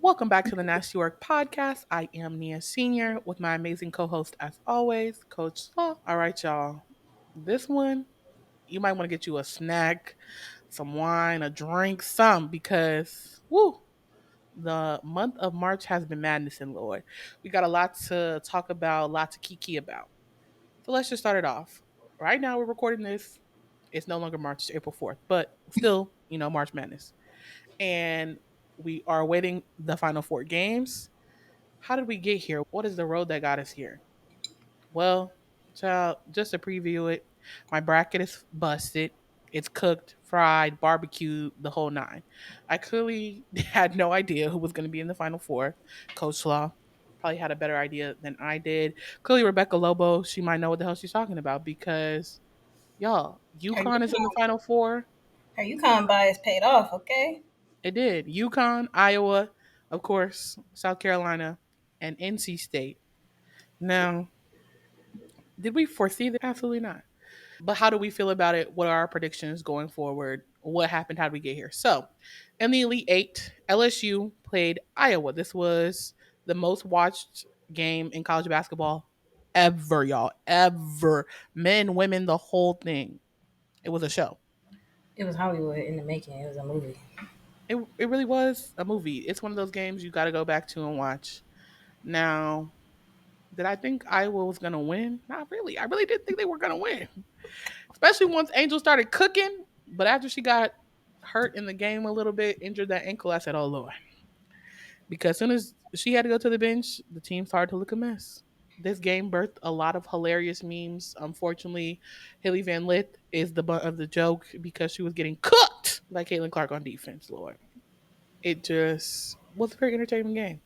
Welcome back to the Nasty Work Podcast. I am Nia Senior with my amazing co-host, as always, Coach Slaw. All right, y'all. This one, you might want to get you a snack, some wine, a drink, some because woo, the month of March has been madness in Lord. We got a lot to talk about, a lot to kiki about. So let's just start it off. Right now, we're recording this. It's no longer March, it's April 4th, but still, March Madness. And we are awaiting the final four games. How did we get here? What is the road that got us here? Well, child, just to preview it, my bracket is busted. It's cooked, fried, barbecued, the whole nine. I clearly had no idea who was going to be in the final four. Coach Law probably had a better idea than I did. Clearly, Rebecca Lobo, she might know what the hell she's talking about because, y'all, Her UConn is in the UConn, final four. her UConn bias paid off, okay? It did. UConn, Iowa, of course, South Carolina, and NC State. Now, did we foresee that? Absolutely not. But how do we feel about it? What are our predictions going forward? What happened? How did we get here? So, in the Elite Eight, LSU played Iowa. This was the most watched game in college basketball ever, y'all. Ever. Men, women, the whole thing. It was a show. It was Hollywood in the making. It was a movie. It really was a movie. It's one of those games you got to go back to and watch. Now, did I think Iowa was going to win? Not really. I really didn't think they were going to win, especially once Angel started cooking. But after she got hurt in the game a little bit, injured that ankle, I said, "Oh Lord," because as soon as she had to go to the bench, the team started to look a mess. This game birthed a lot of hilarious memes. Unfortunately, Haley Van Lith is the butt of the joke because she was getting cooked by Caitlin Clark on defense. Lord, it just was a very entertaining game.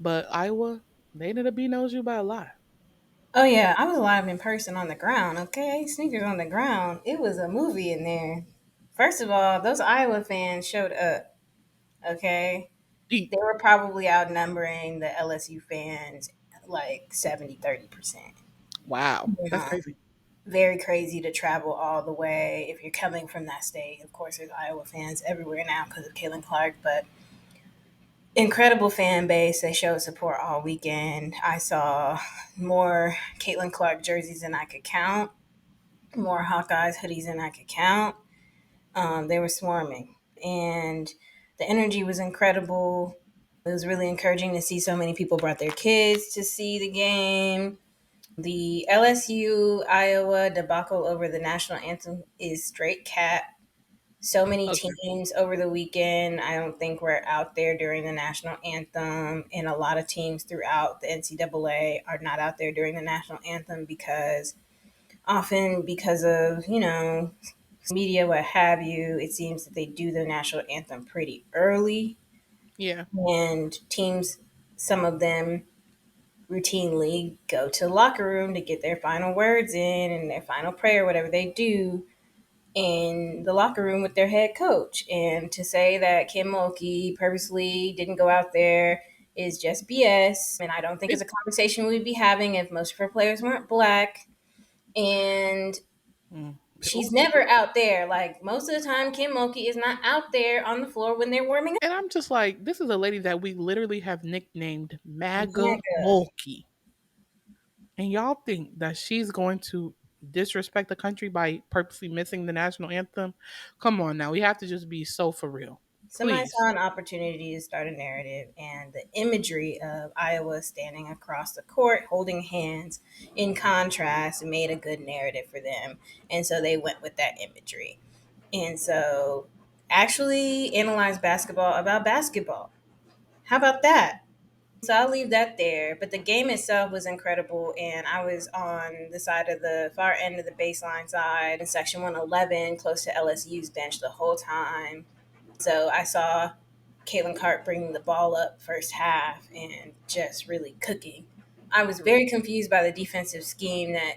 But Iowa, they ended up beating OSU by a lot. Oh yeah, I was live in person on the ground, okay? Sneakers on the ground. It was a movie in there. First of all, those Iowa fans showed up, okay? They were probably outnumbering the LSU fans like 70-30%. Wow, You that's know, crazy. very crazy to travel all the way if you're coming from that state. Of course, there's Iowa fans everywhere now because of Caitlin Clark, but incredible fan base. They showed support all weekend. I saw more Caitlin Clark jerseys than I could count, more Hawkeyes hoodies than I could count. They were swarming, and the energy was incredible. It was really encouraging to see so many people brought their kids to see the game. The LSU Iowa debacle over the national anthem is straight cat. So many Okay. teams over the weekend, I don't think were out there during the national anthem. And a lot of teams throughout the NCAA are not out there during the national anthem because often because of, media, what have you, it seems that they do the national anthem pretty early. Yeah. And teams, some of them routinely go to the locker room to get their final words in and their final prayer, whatever they do in the locker room with their head coach. And to say that Kim Mulkey purposely didn't go out there is just BS. And I don't think it's It, a conversation we'd be having if most of her players weren't black. And she's okay. never out there. Like most of the time, Kim Mulkey is not out there on the floor when they're warming up. And I'm just like, this is a lady that we literally have nicknamed MAGA Mega. Mulkey. And y'all think that she's going to disrespect the country by purposely missing the national anthem? Come on now. We have to just be so for real. Somebody Please. saw an opportunity to start a narrative, and the imagery of Iowa standing across the court holding hands in contrast made a good narrative for them. And so they went with that imagery. And so actually analyze basketball about basketball. How about that? So I'll leave that there. But the game itself was incredible, and I was on the side of the far end of the baseline side in section 111, close to LSU's bench the whole time. So I saw Caitlin Clark bringing the ball up first half and just really cooking. I was very confused by the defensive scheme that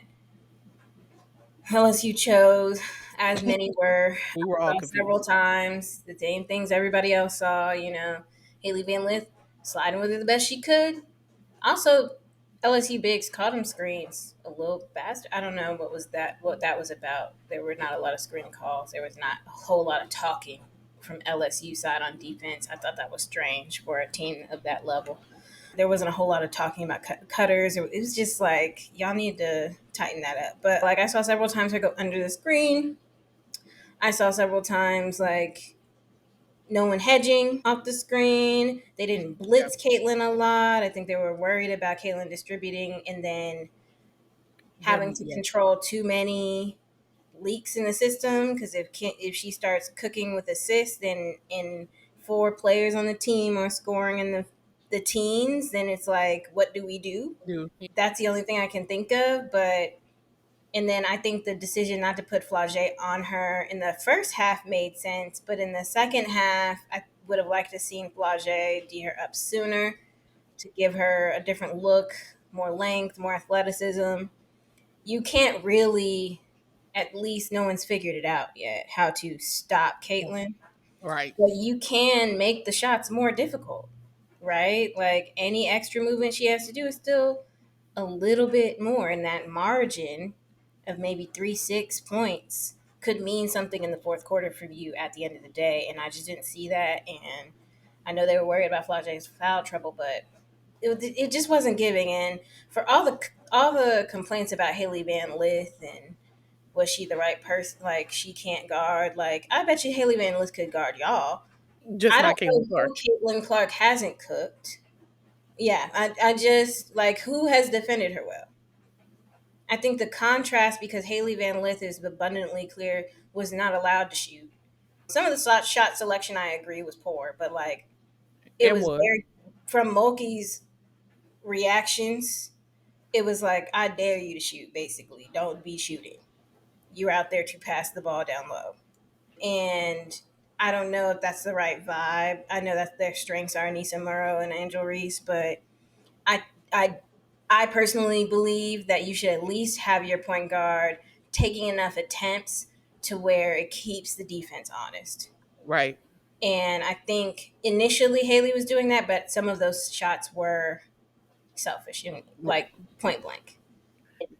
LSU chose, as many were. We were I all saw several confused. times the same things everybody else saw. Haley Van Lith sliding with it the best she could. Also, LSU bigs caught him screens a little faster. I don't know what that was about. There were not a lot of screen calls. There was not a whole lot of talking. from LSU side on defense. I thought that was strange for a team of that level. There wasn't a whole lot of talking about cutters. It was just like, y'all need to tighten that up. But like, I saw several times her go under the screen. I saw several times like no one hedging off the screen. They didn't Yeah. blitz Caitlin a lot. I think they were worried about Caitlin distributing and then having Them, to yeah. control too many leaks in the system. Because if she starts cooking with assists, then in four players on the team are scoring in the teens, then it's like, what do we do? Do. That's the only thing I can think of. But and then I think the decision not to put Flage on her in the first half made sense, but in the second half, I would have liked to seen Flage D her up sooner to give her a different look, more length, more athleticism. You can't really, at least no one's figured it out yet, how to stop Caitlin, Right. but you can make the shots more difficult, right? Like any extra movement she has to do is still a little bit more, and that margin of maybe 3-6 points could mean something in the fourth quarter for you at the end of the day. And I just didn't see that. And I know they were worried about Flage's foul trouble, but it just wasn't giving. And for all the complaints about Haley Van Lith and was she the right person? Like she can't guard. Like I bet you Haley Van Lith could guard y'all. Just I not don't know Caitlin who Clark. Caitlin Clark hasn't cooked. Yeah, I just like who has defended her well. I think the contrast because Haley Van Lith is abundantly clear was not allowed to shoot. Some of the shot selection I agree was poor, but like it It was was. very from Mulkey's reactions. It was like I dare you to shoot. Basically, don't be shooting. You're out there to pass the ball down low, and I don't know if that's the right vibe. I know that their strengths are Nisa Murrow and Angel Reese, but I I I personally believe that you should at least have your point guard taking enough attempts to where it keeps the defense honest. Right. And I think initially Haley was doing that, but some of those shots were selfish and like point blank.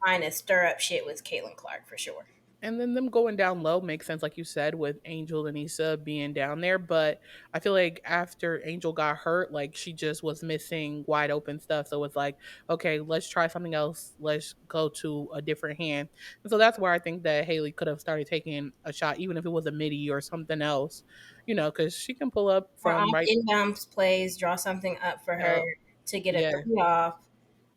Trying to stir up shit with Caitlin Clark for sure. And then them going down low makes sense, like you said, with Angel and Issa being down there. But I feel like after Angel got hurt, like she just was missing wide open stuff. So it's like, okay, let's try something else. Let's go to a different hand. And so that's where I think that Haley could have started taking a shot, even if it was a midi or something else, because she can pull up Or from off right. inbounds plays, draw something up for her Uh, to get a yeah, three off.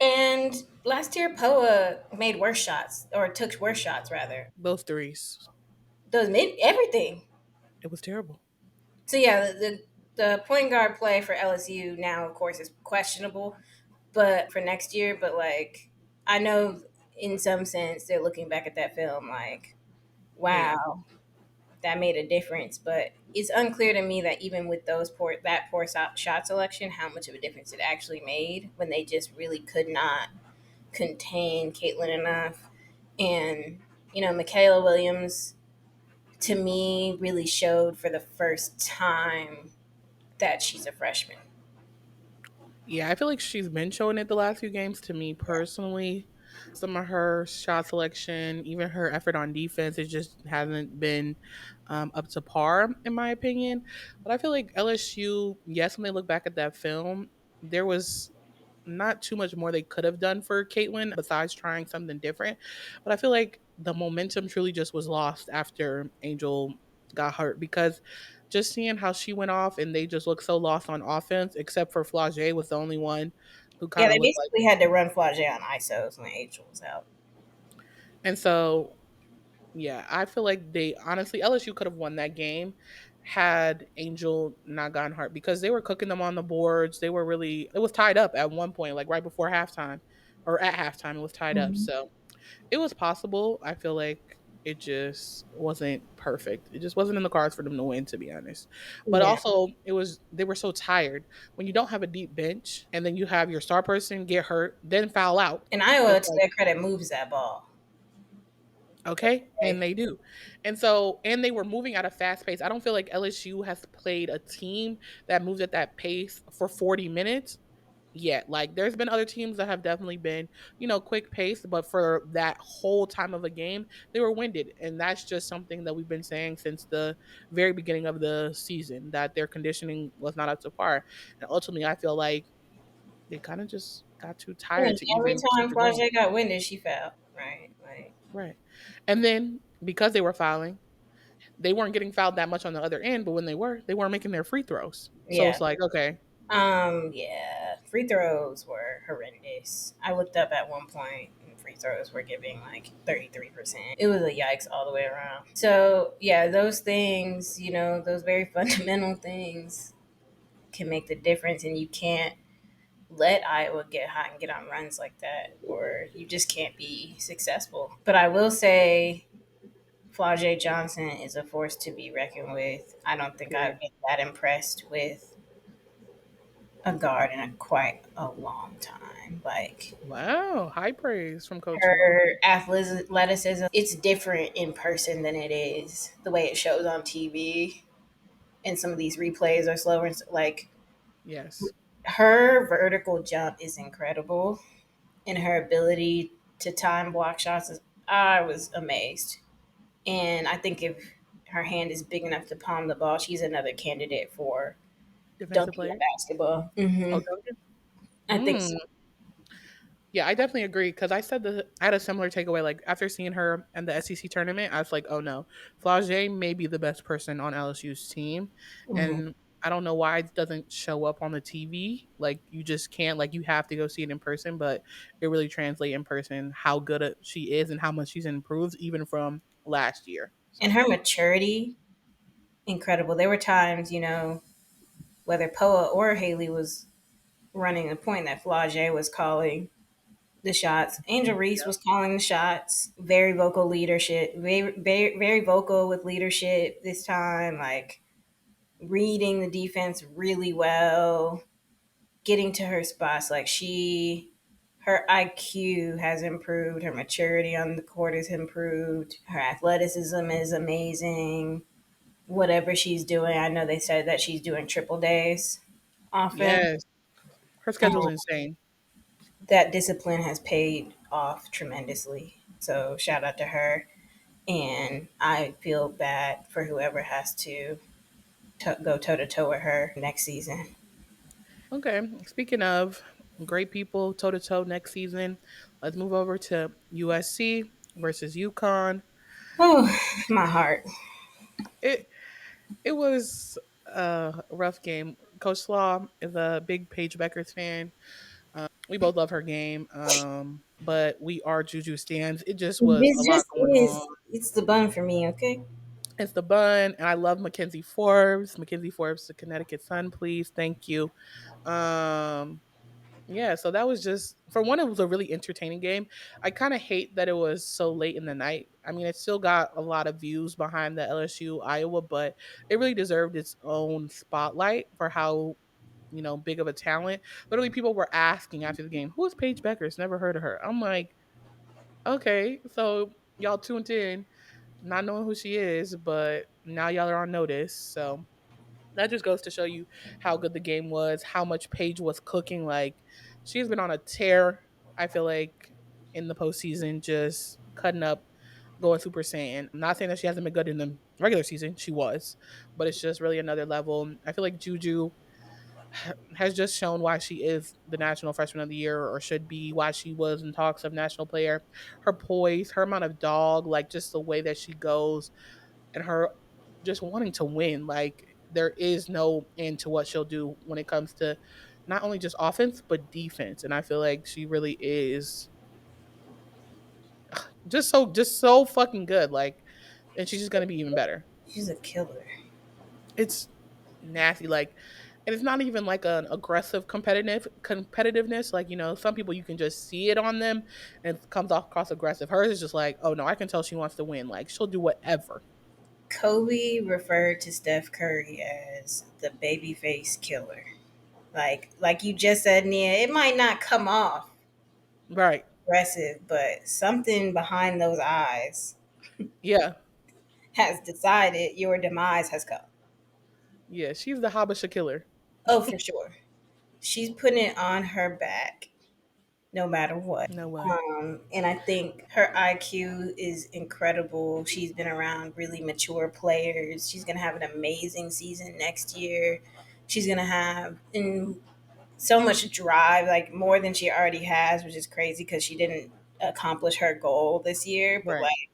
And last year, Poa made worse shots or took worse shots rather. those threes. Those made everything. It was terrible. So yeah, the point guard play for LSU now, of course, is questionable, but for next year. But like, I know in some sense they're looking back at that film like, Yeah. wow, that made a difference. But it's unclear to me that even with that poor shot selection, how much of a difference it actually made when they just really could not contain Caitlin enough. And Michaela Williams to me really showed for the first time that she's a freshman. Yeah, I feel like she's been showing it the last few games to me personally. Some of her shot selection, even her effort on defense, it just hasn't been up to par, in my opinion. But I feel like LSU, yes, when they look back at that film, there was not too much more they could have done for Caitlin besides trying something different. But I feel like the momentum truly just was lost after Angel got hurt because just seeing how she went off and they just looked so lost on offense, except for Flage was the only one who Yeah, kind of they looked like. basically had to run Flage on ISOs when Angel was out. And so, yeah, I feel like they honestly, LSU could have won that game had Angel not gotten hurt because they were cooking them on the boards. They were really, it was tied up at one point, like right before halftime or at halftime, it was tied up. Mhm. So, it was possible. I feel like it just wasn't perfect. It just wasn't in the cards for them to win, to be honest. But Yeah, also, they were so tired. When you don't have a deep bench and then you have your star person get hurt, then foul out. and Iowa, It's to like, their credit, moves that ball. okay, and Okay. they do. And so, and they were moving at a fast pace. I don't feel like LSU has played a team that moves at that pace for 40 minutes yet. Like there's been other teams that have definitely been, quick paced, but for that whole time of a game, they were winded. And that's just something that we've been saying since the very beginning of the season, that their conditioning was not up to par. And ultimately I feel like they kind of just got too I tired mean, to every even keep time it going. Flau'jae got winded, she fell. Right. Like, Right. And then because they were fouling, they weren't getting fouled that much on the other end, but when they weren't making their free throws. So yeah. it's like, okay, Yeah. Free throws were horrendous. I looked up at one point and free throws were giving like 33%. It was a yikes all the way around. So, yeah, those things, those very fundamental things can make the difference, and you can't let Iowa get hot and get on runs like that, or you just can't be successful. But I will say, Flau'jae Johnson is a force to be reckoned with. I don't think period. I've been that impressed with a guard in quite a long time. Like, Wow, high praise from Coach Law. her athleticism, it's different in person than it is the way it shows on TV. And some of these replays are slower. Like, Yes, her vertical jump is incredible, and her ability to time block shots is, I was amazed. And I think if her hand is big enough to palm the ball, she's another candidate for defensive dunking a player. basketball. Oh, Duncan. I think Mm. so. Yeah, I definitely agree because I had a similar takeaway. Like after seeing her in the SEC tournament, I was like, oh no, Flau'jae may be the best person on LSU's team, Mhm. and I don't know why it doesn't show up on the TV. Like you just can't. Like you have to go see it in person, but it really translates in person how good she is and how much she's improved even from last year. And So her maturity, incredible. There were times, whether Poa or Haley was running the point, that Flau'jae was calling the shots. Angel Reese yeah, was calling the shots. Very vocal leadership. Very vocal with leadership this time. Like, reading the defense really well, getting to her spots. Like, her IQ has improved. Her maturity on the court has improved. Her athleticism is amazing. Whatever she's doing, I know they said that she's doing triple days often. yes, her schedule's Um, insane. that discipline has paid off tremendously. So shout out to her. And I feel bad for whoever has to go toe to toe with her next season. Okay. Speaking of great people toe to toe next season, let's move over to USC versus UConn. Oh, my heart. It it was a rough game. Coach Slaw is a big Paige Beckers fan. We both love her game, but we are Juju stands. It just was a This lot just going on. is, it's the bun for me, okay? It's the bun, and I love Mackenzie Forbes. Mackenzie Forbes, the Connecticut Sun, please, thank you. Um, Yeah, so that was just for one, it was a really entertaining game. I kind of hate that it was so late in the night. I mean, it still got a lot of views behind the LSU Iowa, but it really deserved its own spotlight for how, big of a talent. Literally, people were asking after the game, "Who is Paige Beckers? Never heard of her." I'm like, okay, so y'all tuned in, not knowing who she is, but now y'all are on notice. So that just goes to show you how good the game was, how much Paige was cooking. Like she's been on a tear. I feel like in the postseason, just cutting up, going Super Saiyan. I'm not saying that she hasn't been good in the regular season. She was, but it's just really another level. I feel like Juju has just shown why she is the National Freshman of the Year, or should be, why she was in talks of National Player. Her poise, her amount of dog, like just the way that she goes, and her just wanting to win. Like there is no end to what she'll do when it comes to not only just offense but defense. And I feel like she really is just so fucking good. Like, and she's just gonna be even better. She's a killer. It's nasty. Like, and it's not even like an aggressive competitiveness. Like, some people you can just see it on them and it comes off across aggressive. Hers is just like, oh no, I can tell she wants to win. Like she'll do whatever. Kobe referred to Steph Curry as the babyface killer. Like you just said, Nia, it might not come off Right. aggressive, but something behind those eyes Yeah. has decided your demise has come. Yeah. She's the Habasha killer. Oh, for sure. she's putting it on her back no matter what. No way. And I think her IQ is incredible. She's been around really mature players. She's going to have an amazing season next year. She's going to have so much drive, like more than she already has, which is crazy because she didn't accomplish her goal this year. But Right. like,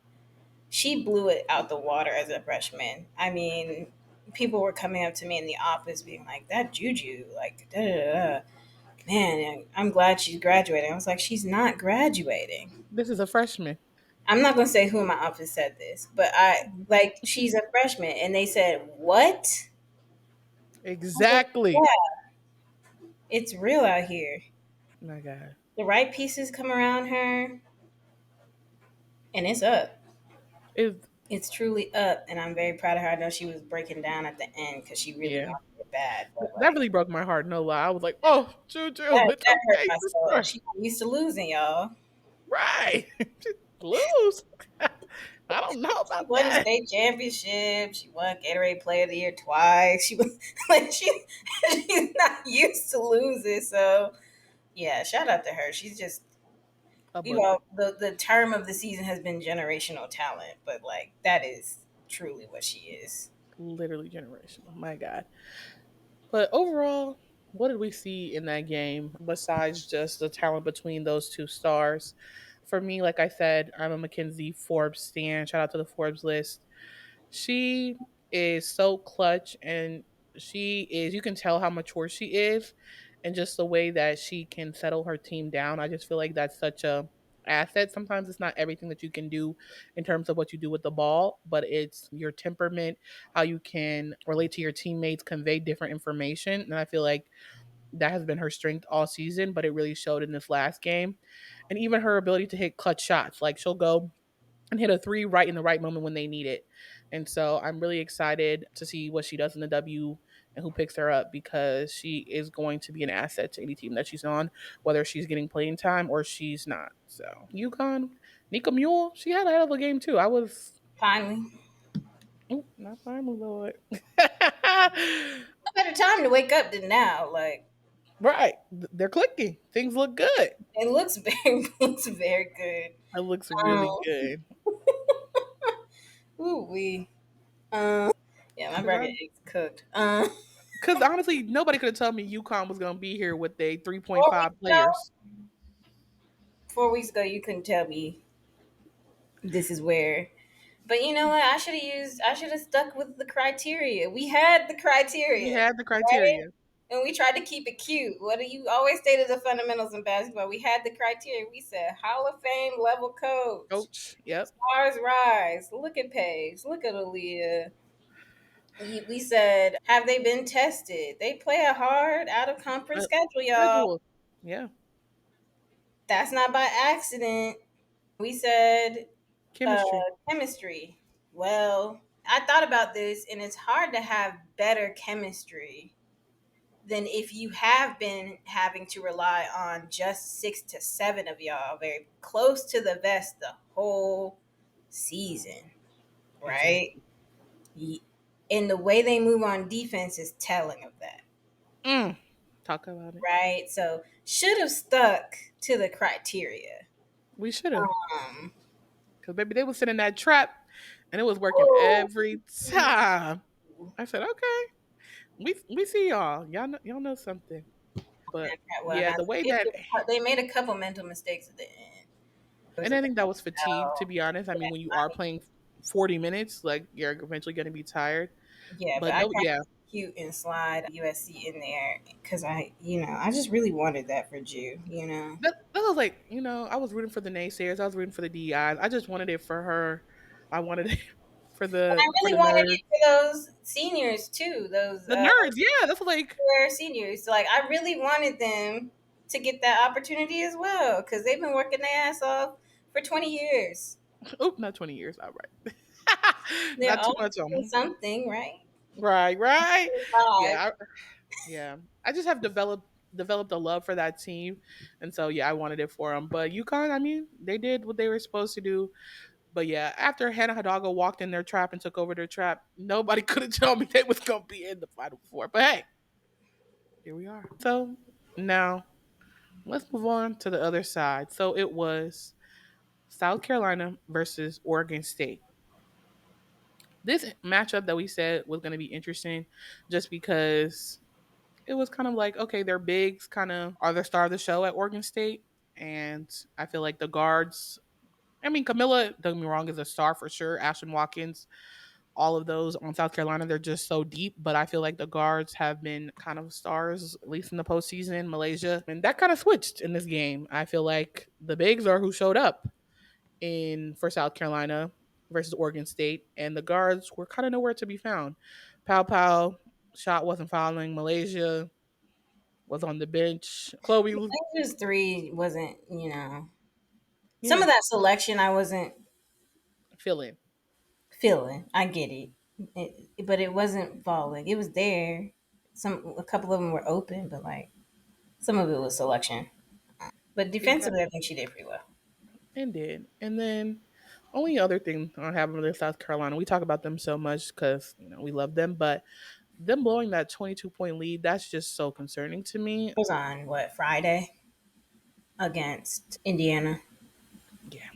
she blew it out the water as a freshman. I mean, people were coming up to me in the office being like, "That Juju, like, da da da." Man, I'm glad she's graduating. I was like, she's not graduating. This is a freshman. I'm not gonna say who in my office said this, but I like she's a freshman, and they said what? I was like, Exactly. yeah, it's real out here. My God. The right pieces come around her, and it's up. It, It's truly up, and I'm very proud of her. I know she was breaking down at the end because she really yeah. wanted it bad, but That like really broke my heart. No lie. I was like, oh, Juju, that, it's that hurt okay, my soul. sister. She got used to losing, y'all. Right. Lose. I don't know She about won the that. state championship. She won Gatorade Player of the Year twice. She was like she's not used to losing. So yeah, shout out to her. She's just A bucket. the term of the season has been generational talent, but like that is truly what she is. Literally generational. My God. But overall, what did we see in that game besides just the talent between those two stars? For me, like I said, I'm a Mackenzie Forbes stan. Shout out to the Forbes list. She is so clutch, and you can tell how mature she is, and just the way that she can settle her team down. I just feel like that's such a asset. Sometimes it's not everything that you can do in terms of what you do with the ball, but it's your temperament, how you can relate to your teammates, convey different information. And I feel like that has been her strength all season, but it really showed in this last game. And even her ability to hit clutch shots. Like she'll go and hit a three right in the right moment when they need it. And so I'm really excited to see what she does in the W and who picks her up, because she is going to be an asset to any team that she's on, whether she's getting playing time or she's not. So UConn, Nika Mule, she had a hell of a game too. I was, Finally, ooh, not finally, Lord. no better time to wake up than now. Like Right, they're clicking. Things look good. it looks very looks very good. It looks really Um, good. ooh wee. Yeah, my Cause I, burger is cooked. cause honestly, nobody could have told me UConn was gonna be here with a 3.5 4 weeks ago, players. 4 weeks ago, you couldn't tell me this is where. But you know what? I should have stuck with the criteria. We had the We criteria, had the right? criteria. And we tried to keep it cute. What do you always stated the fundamentals in basketball? We had the criteria. We said Hall of Fame level coach. Coach. Yep. Stars rise. Look at Paige. Look at Aaliyah. We said, have they been tested? They play a hard out of conference Uh, schedule, y'all. schedule. Yeah. That's not by accident. We said uh, Chemistry. chemistry. Well, I thought about this, and it's hard to have better chemistry than if you have been having to rely on just 6 to 7 of y'all very close to the vest the whole season, right? Exactly. And the way they move on defense is telling of that, Mm. Talk about it. right? So should have stuck to the criteria. We should have. Um, Because, baby, they was sitting in that trap and it was working ooh, every time. I said, okay, we see y'all. Y'all know something. But well, yeah, now the way that, they made a couple mental mistakes at the end. It was and a I think that was fatigue, to no. be honest. I mean, when you are Yeah, playing 40 minutes, like you're eventually going to be tired. yeah, but But I no, tried yeah, to be cute and slide USC in there because I just really wanted that for Jew, that was like, I was rooting for the naysayers. I was rooting for the DIs. I just wanted it for her. I wanted it for And I the really wanted nerds. it for those seniors too, those The nerds, yeah, that's like, rare seniors. Like I really wanted them to get that opportunity as well because they've been working their ass off for 20 years. oh, not 20 years. All right. They're Not too all much on doing 'em. something, right? Right, right. Five. Yeah, yeah. I just have developed a love for that team, and so yeah, I wanted it for them. But UConn, I mean, they did what they were supposed to do. But yeah, after Hannah Hidalgo walked in their trap and took over their trap, nobody could have told me they was gonna be in the Final Four. But hey, here we are. So Now, let's move on to the other side. So it was South Carolina versus Oregon State. This matchup that we said was going to be interesting just because it was kind of like, okay, their bigs kind of are the star of the show at Oregon State. And I feel like the guards, I mean, Camilla, don't get me wrong, is a star for sure. Ashton Watkins, all of those on South Carolina, they're just so deep. But I feel like the guards have been kind of stars, at least in the postseason. Malaysia, and that kind of switched in this game. I feel like the bigs are who showed up in for South Carolina versus Oregon State, and the guards were kind of nowhere to be found. Pow Pow shot wasn't following. Malaysia was on the bench. Chloe, Rangers three wasn't, some yeah, of that selection I wasn't fill in. feeling. I get but it wasn't falling. It was there. A couple of them were open, but like some of it was selection. But defensively, I Exactly. think she did pretty well. And did. And then only other thing I have with South Carolina, we talk about them so much because we love them, but them blowing that 22-point lead, that's just so concerning to me. It was on what Friday against Indiana. Yeah.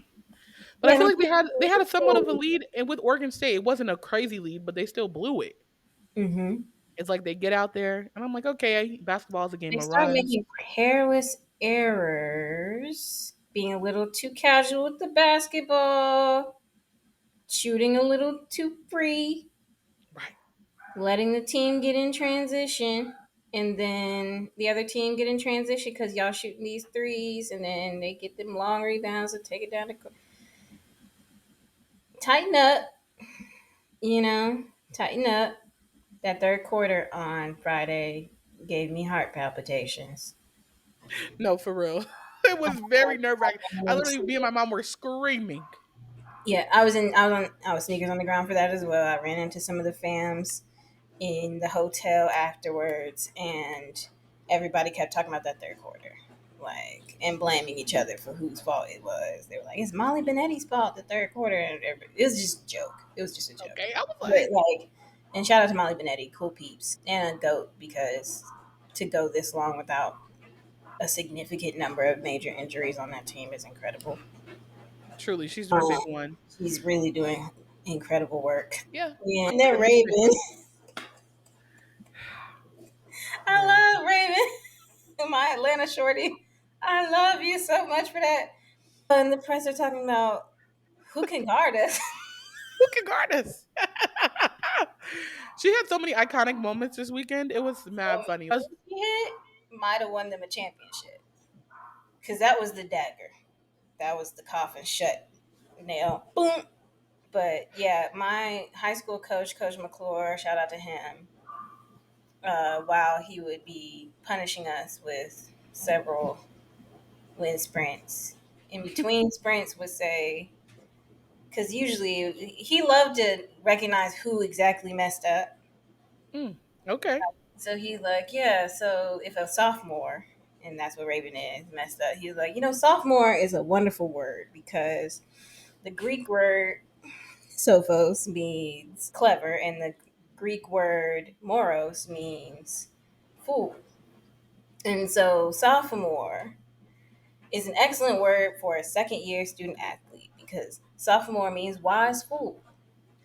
But I Yeah, feel like they had a somewhat of a lead and with Oregon State. It wasn't a crazy lead, but they still blew it. mm-hmm. It's like they get out there and I'm like, okay, basketball is a They game of started runs. making careless errors, being a little too casual with the basketball, shooting a little too free, Right. letting the team get in transition, and then the other team get in transition because y'all shooting these threes, and then they get them long rebounds and take it down the court. Tighten up, tighten up. That third quarter on Friday gave me heart palpitations. No, for real. It was very nerve wracking. I literally, me and my mom were screaming. Yeah, I was sneakers on the ground for that as well. I ran into some of the fams in the hotel afterwards, and everybody kept talking about that third quarter, like, and blaming each other for whose fault it was. They were like, "It's Molly Benetti's fault." The third quarter, and it was just a joke. It was just a joke. Okay. I was But like, like, and shout out to Molly Benetti, cool peeps, and a goat because to go this long without a significant number of major injuries on that team is incredible. truly, she's doing a big Um, one. he's really doing incredible work. Yeah. Yeah, and that Like you said. Raven, I love Raven, my Atlanta shorty. I love you so much for that. And the press are talking about who can guard us. Who can guard us? She had so many iconic moments this weekend. It was mad funny. He hit might have won them a championship because that was the dagger. That was the coffin shut nail. Boom. But yeah, my high school coach, Coach McClure, shout out to him. While he would be punishing us with several wind sprints. In between sprints, would say, because usually he loved to recognize who exactly messed up. Mm, okay. So he's like, yeah, so if a sophomore, and that's what Raven is, messed up, he's like, sophomore is a wonderful word because the Greek word sophos means clever, and the Greek word moros means fool. And so sophomore is an excellent word for a second year student athlete because sophomore means wise fool.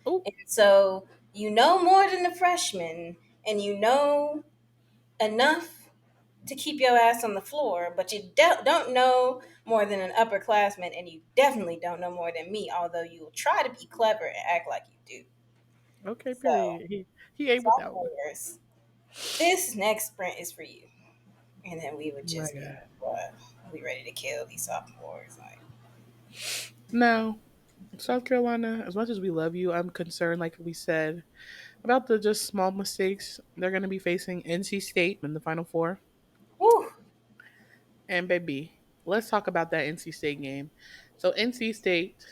Oh, And so you know more than the freshman and you know enough to keep your ass on the floor, but you don't know more than an upperclassman, and you definitely don't know more than me, although you will try to be clever and act like you do. okay. So, Period. He ate with that one. sophomores, this next sprint is for you. And then we would Oh my just be, god. what? We ready to kill these sophomores. Like, Now, South Carolina, as much as we love you, I'm concerned, like we said, about the just small mistakes they're going to be facing NC State in the Final Four. whew, And baby, let's talk about that NC State game. So NC State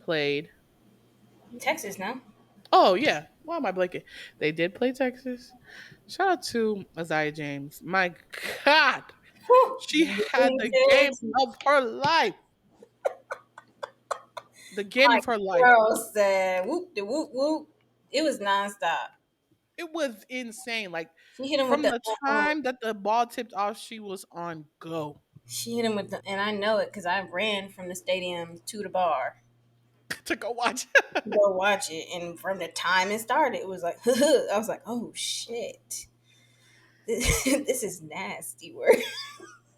played. Texas, no? Oh yeah, why am I blanking? They did play Texas. Shout out to Isaiah James. My God, Whew. she had the game of her life. The game My of her life. girl said, whoop, de whoop, whoop. It was nonstop. It was insane. Like She hit him with from the the time that the ball tipped off, she was on go she hit him with the, and I know it because I ran from the stadium to the bar to go watch. to go watch it. And from the time it started, it was like, I was like, oh shit, this is nasty work.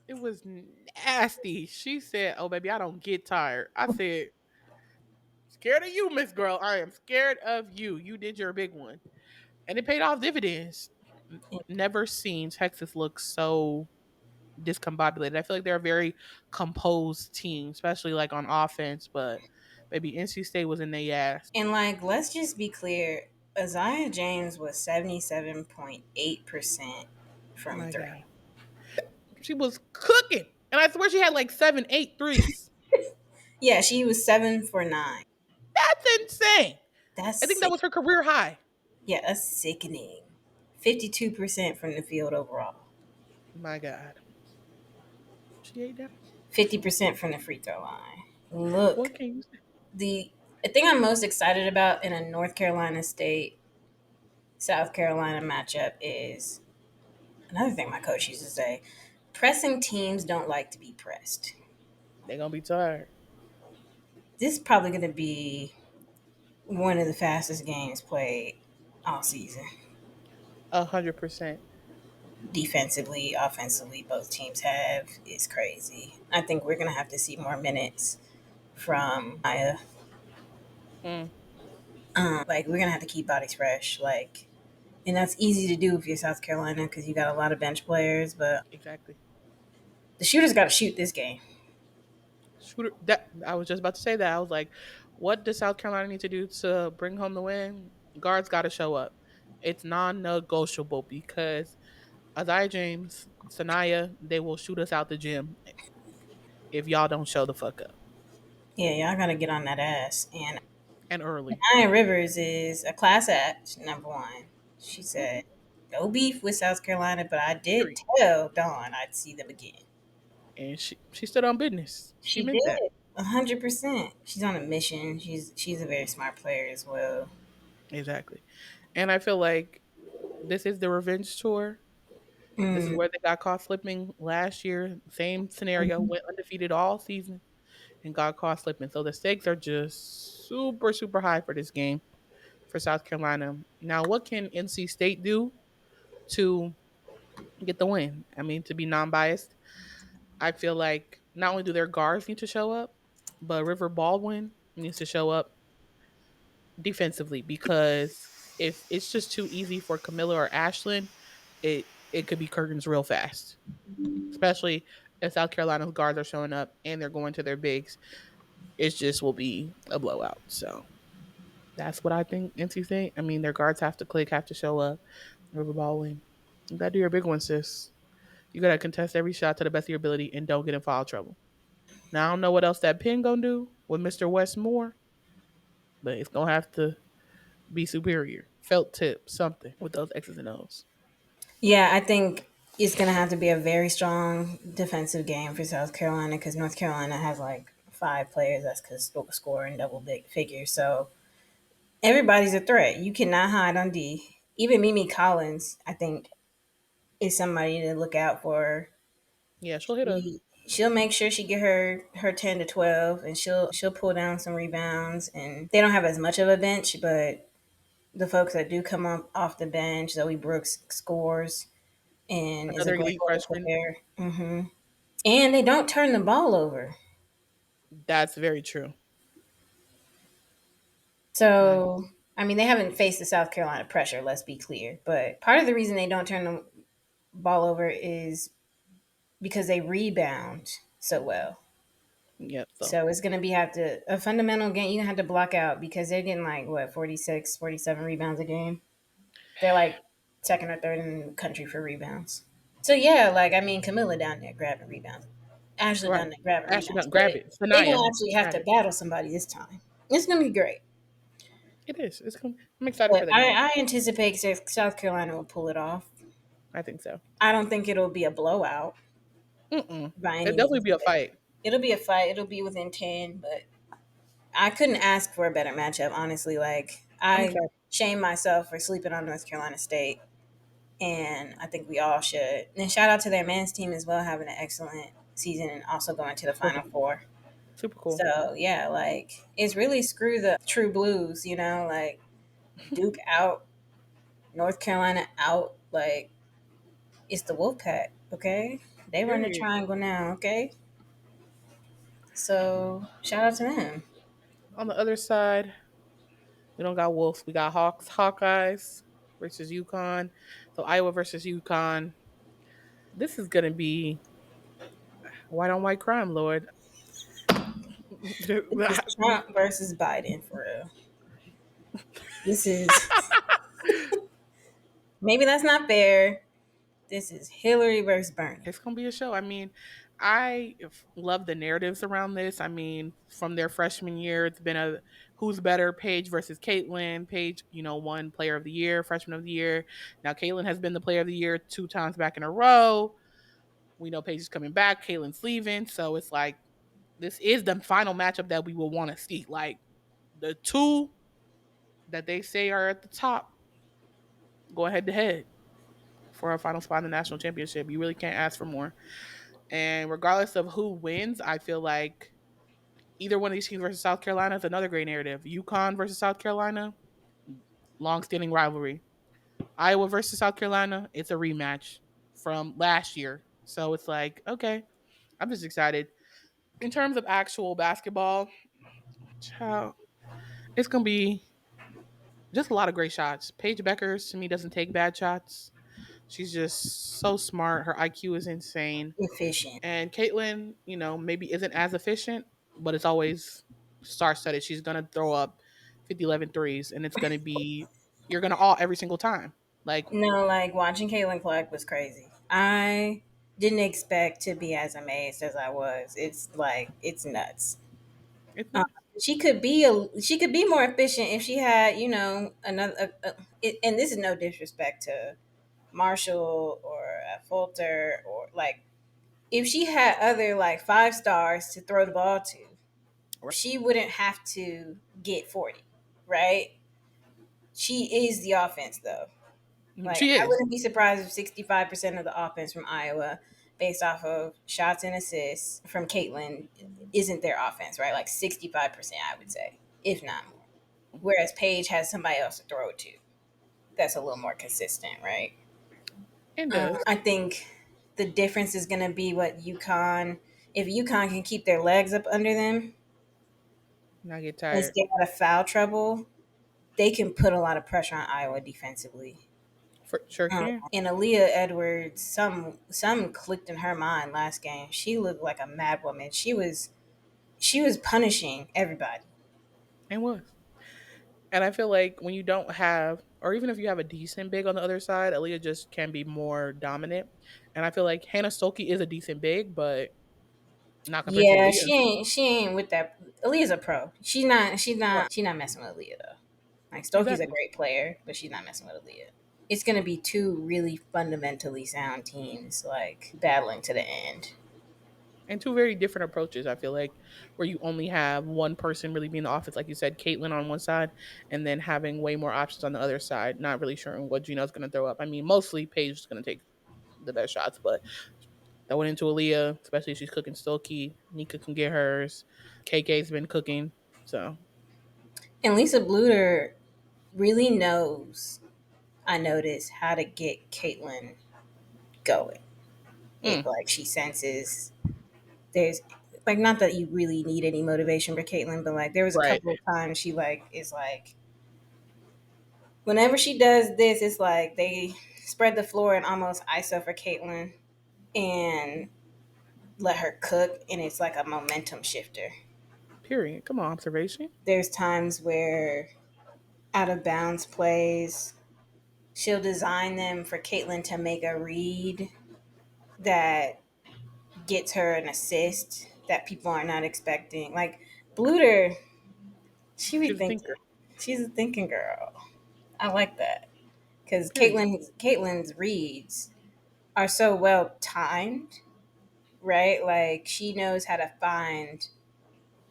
It was nasty. She said, "Oh baby, I don't get tired." I said, "Scared of you, Miss Girl. I am scared of you. You did your big one, and it paid off dividends." Never seen Texas look so discombobulated. I feel like they're a very composed team, especially like on offense. But maybe NC State was in their ass. And like, let's just be clear, Isaiah James was 77.8% from My three. God, she was cooking, and I swear she had like 7, 8 threes. Yeah, she was 7 for 9. That's insane. That's I think that sick. was her career high. Yeah, that's sickening. 52% from the field overall. My God, she ate that. 50% from the free throw line. What Look, can you say? the thing I'm most excited about in a North Carolina State South Carolina matchup is another thing my coach used to say: pressing teams don't like to be pressed. They're gonna be tired. This is probably going to be one of the fastest games played all season. 100%. Defensively, offensively, both teams have is crazy. I think we're going to have to see more minutes from Maya. Mm, Like we're gonna have to keep bodies fresh. Like, and that's easy to do if you're South Carolina because you got a lot of bench players. But exactly. the shooters got to shoot this game. Shooter. That I was just about to say that. I was like, what does South Carolina need to do to bring home the win? Guards got to show up. It's non-negotiable because Isaiah James, Sanaya, they will shoot us out the gym if y'all don't show the fuck up Yeah, y'all gotta get on that ass. And and early. Nia Rivers is a class act. Number one, she Mm-hmm. said, "No beef with South Carolina, but I did Period. tell Dawn I'd see them again." And she stood on business. She She meant that. did. 100%. She's on a mission. She's a very smart player as well. Exactly. And I feel like this is the revenge tour. This is Mm. where they got caught slipping last year. Same scenario, went undefeated all season and got caught slipping. So the stakes are just super, super high for this game for South Carolina. Now, what can NC State do to get the win? I mean, to be non biased, I feel like not only do their guards need to show up, but River Baldwin needs to show up defensively because if it's just too easy for Camilla or Ashlyn, it could be curtains real fast, especially if South Carolina's guards are showing up and they're going to their bigs. It just will be a blowout. So that's what I think NC State. I mean, their guards have to click, have to show up. River Baldwin, you gotta do your big one, sis. You gotta contest every shot to the best of your ability and don't get in foul trouble. Now I don't know what else that pin gonna do with Mr. Westmore, but it's gonna have to be superior. Felt tip, something with those X's and O's. Yeah, I think it's going to have to be a very strong defensive game for South Carolina because North Carolina has like 5 players that could score in double big figures. So everybody's a threat. You cannot hide on D. Even Mimi Collins, I think, is somebody to look out for. Yeah, she'll hit a She'll make sure she get her 10 to 12, and she'll pull down some rebounds. And they don't have as much of a bench, but the folks that do come up off the bench, Zoe Brooks scores and is a another great elite ball freshman. player. And they don't turn the ball over. That's very true. My So, I mean, they haven't faced the South Carolina pressure, let's be clear. But part of the reason they don't turn the ball over is because they rebound so well. yep. So So it's going to be have to a fundamental game you're going to have to block out because they're getting like what 46, 47 rebounds a game. They're like second or third in the country for rebounds. So yeah, like I mean Camilla down there grabbing rebounds. Ashley down right. there grabbing Ashley, rebounds. not But grab it. they're going to Sanaya, actually have grab to it. battle somebody this time. It's going to be great. It is. It's. I'm excited But for the game. I anticipate South Carolina will pull it off. I think so. I don't think it'll be a blowout Mm-mm. by It'd any definitely means. be a fight. It'll be a fight. It'll be within 10, but I couldn't ask for a better matchup, honestly. Like, I'm I excited. shame myself for sleeping on North Carolina State, and I think we all should. And shout out to their men's team as well, having an excellent season and also going to the Final Four. Super cool. So yeah, like it's really screw the true blues, like Duke out, North Carolina out, like it's the Wolfpack, okay? They run the Period. triangle now, okay? So shout out to them. On the other side, we don't got Wolves. We got Hawks, Hawkeyes versus UConn. So Iowa versus UConn. This is gonna be white on white crime, Lord. This is Trump versus Biden for real. This is maybe that's not fair. This is Hillary versus Bernie. It's gonna be a show. I mean, I love the narratives around this. I mean, from their freshman year, it's been a who's better, Paige versus Caitlin. Paige, won Player of the Year, Freshman of the Year. Now Caitlin has been the Player of the Year 2 times back in a row. We know Paige is coming back, Caitlin's leaving, so it's like this is the final matchup that we will want to see. Like the two that they say are at the top go head to head for a final spot in the national championship. You really can't ask for more. And regardless of who wins, I feel like either one of these teams versus South Carolina is another great narrative. UConn versus South Carolina, long-standing rivalry. Iowa versus South Carolina, it's a rematch from last year. So it's like, okay, I'm just excited. In terms of actual basketball, child, it's gonna be just a lot of great shots. Paige Beckers to me doesn't take bad shots. She's just so smart. Her IQ is insane. Efficient. And Caitlin, maybe isn't as efficient, but it's always star studded. She's going to throw up 50, 11 threes, and it's going to be, you're going to all every single time. Like, No, like watching Caitlin Clark was crazy. I didn't expect to be as amazed as I was. It's like it's nuts. it's Um, nuts. she could be more efficient if she had another. And this is no disrespect to Marshall or Fulter or like if she had other like 5 stars to throw the ball to, Right. she wouldn't have to get 40, right? She is the offense though. Like She I is. wouldn't be surprised if 65% of the offense from Iowa, based off of shots and assists from Caitlin, isn't their offense, right? Like 65%, I would say, if not more. Whereas Paige has somebody else to throw it to. That's a little more consistent, right? It does. I think the difference is going to be what UConn. If UConn can keep their legs up under them And I get and tired. stay out of foul trouble, they can put a lot of pressure on Iowa defensively. For sure can. And Aaliyah Edwards, some clicked in her mind last game. She looked like a mad woman. She was punishing everybody. And was. And I feel like when you don't have, or even if you have a decent big on the other side, Aaliyah just can be more dominant. And I feel like Hannah Stokey is a decent big, but not compared to Yeah, Aaliyah. she ain't with that. Aaliyah's a pro. She's not messing with Aaliyah though. Like Stokey's a Exactly. great player, but she's not messing with Aaliyah. It's gonna be two really fundamentally sound teams like battling to the end. And two very different approaches. I feel like where you only have one person really being the offense, like you said, Caitlin on one side, and then having way more options on the other side. Not really sure what Gino's going to throw up. I mean, mostly Paige is going to take the best shots, but that went into Aaliyah, especially if she's cooking Stokey. Nika can get hers. KK's been cooking, so And Lisa Bluter really knows. I noticed how to get Caitlin going. It mm, like she senses there's like not that you really need any motivation for Caitlyn, but like there was a right. couple of times she like is like whenever she does this, it's like they spread the floor and almost ISO for Caitlyn and let her cook, and it's like a momentum shifter. Period. Come on, observation. There's times where out of bounds plays, she'll design them for Caitlyn to make a read that gets her an assist that people are not expecting. Like Bluter, she be She's a thinking. thinker. She's a thinking girl. I like that because Period. Caitlin's reads are so well timed, right? Like she knows how to find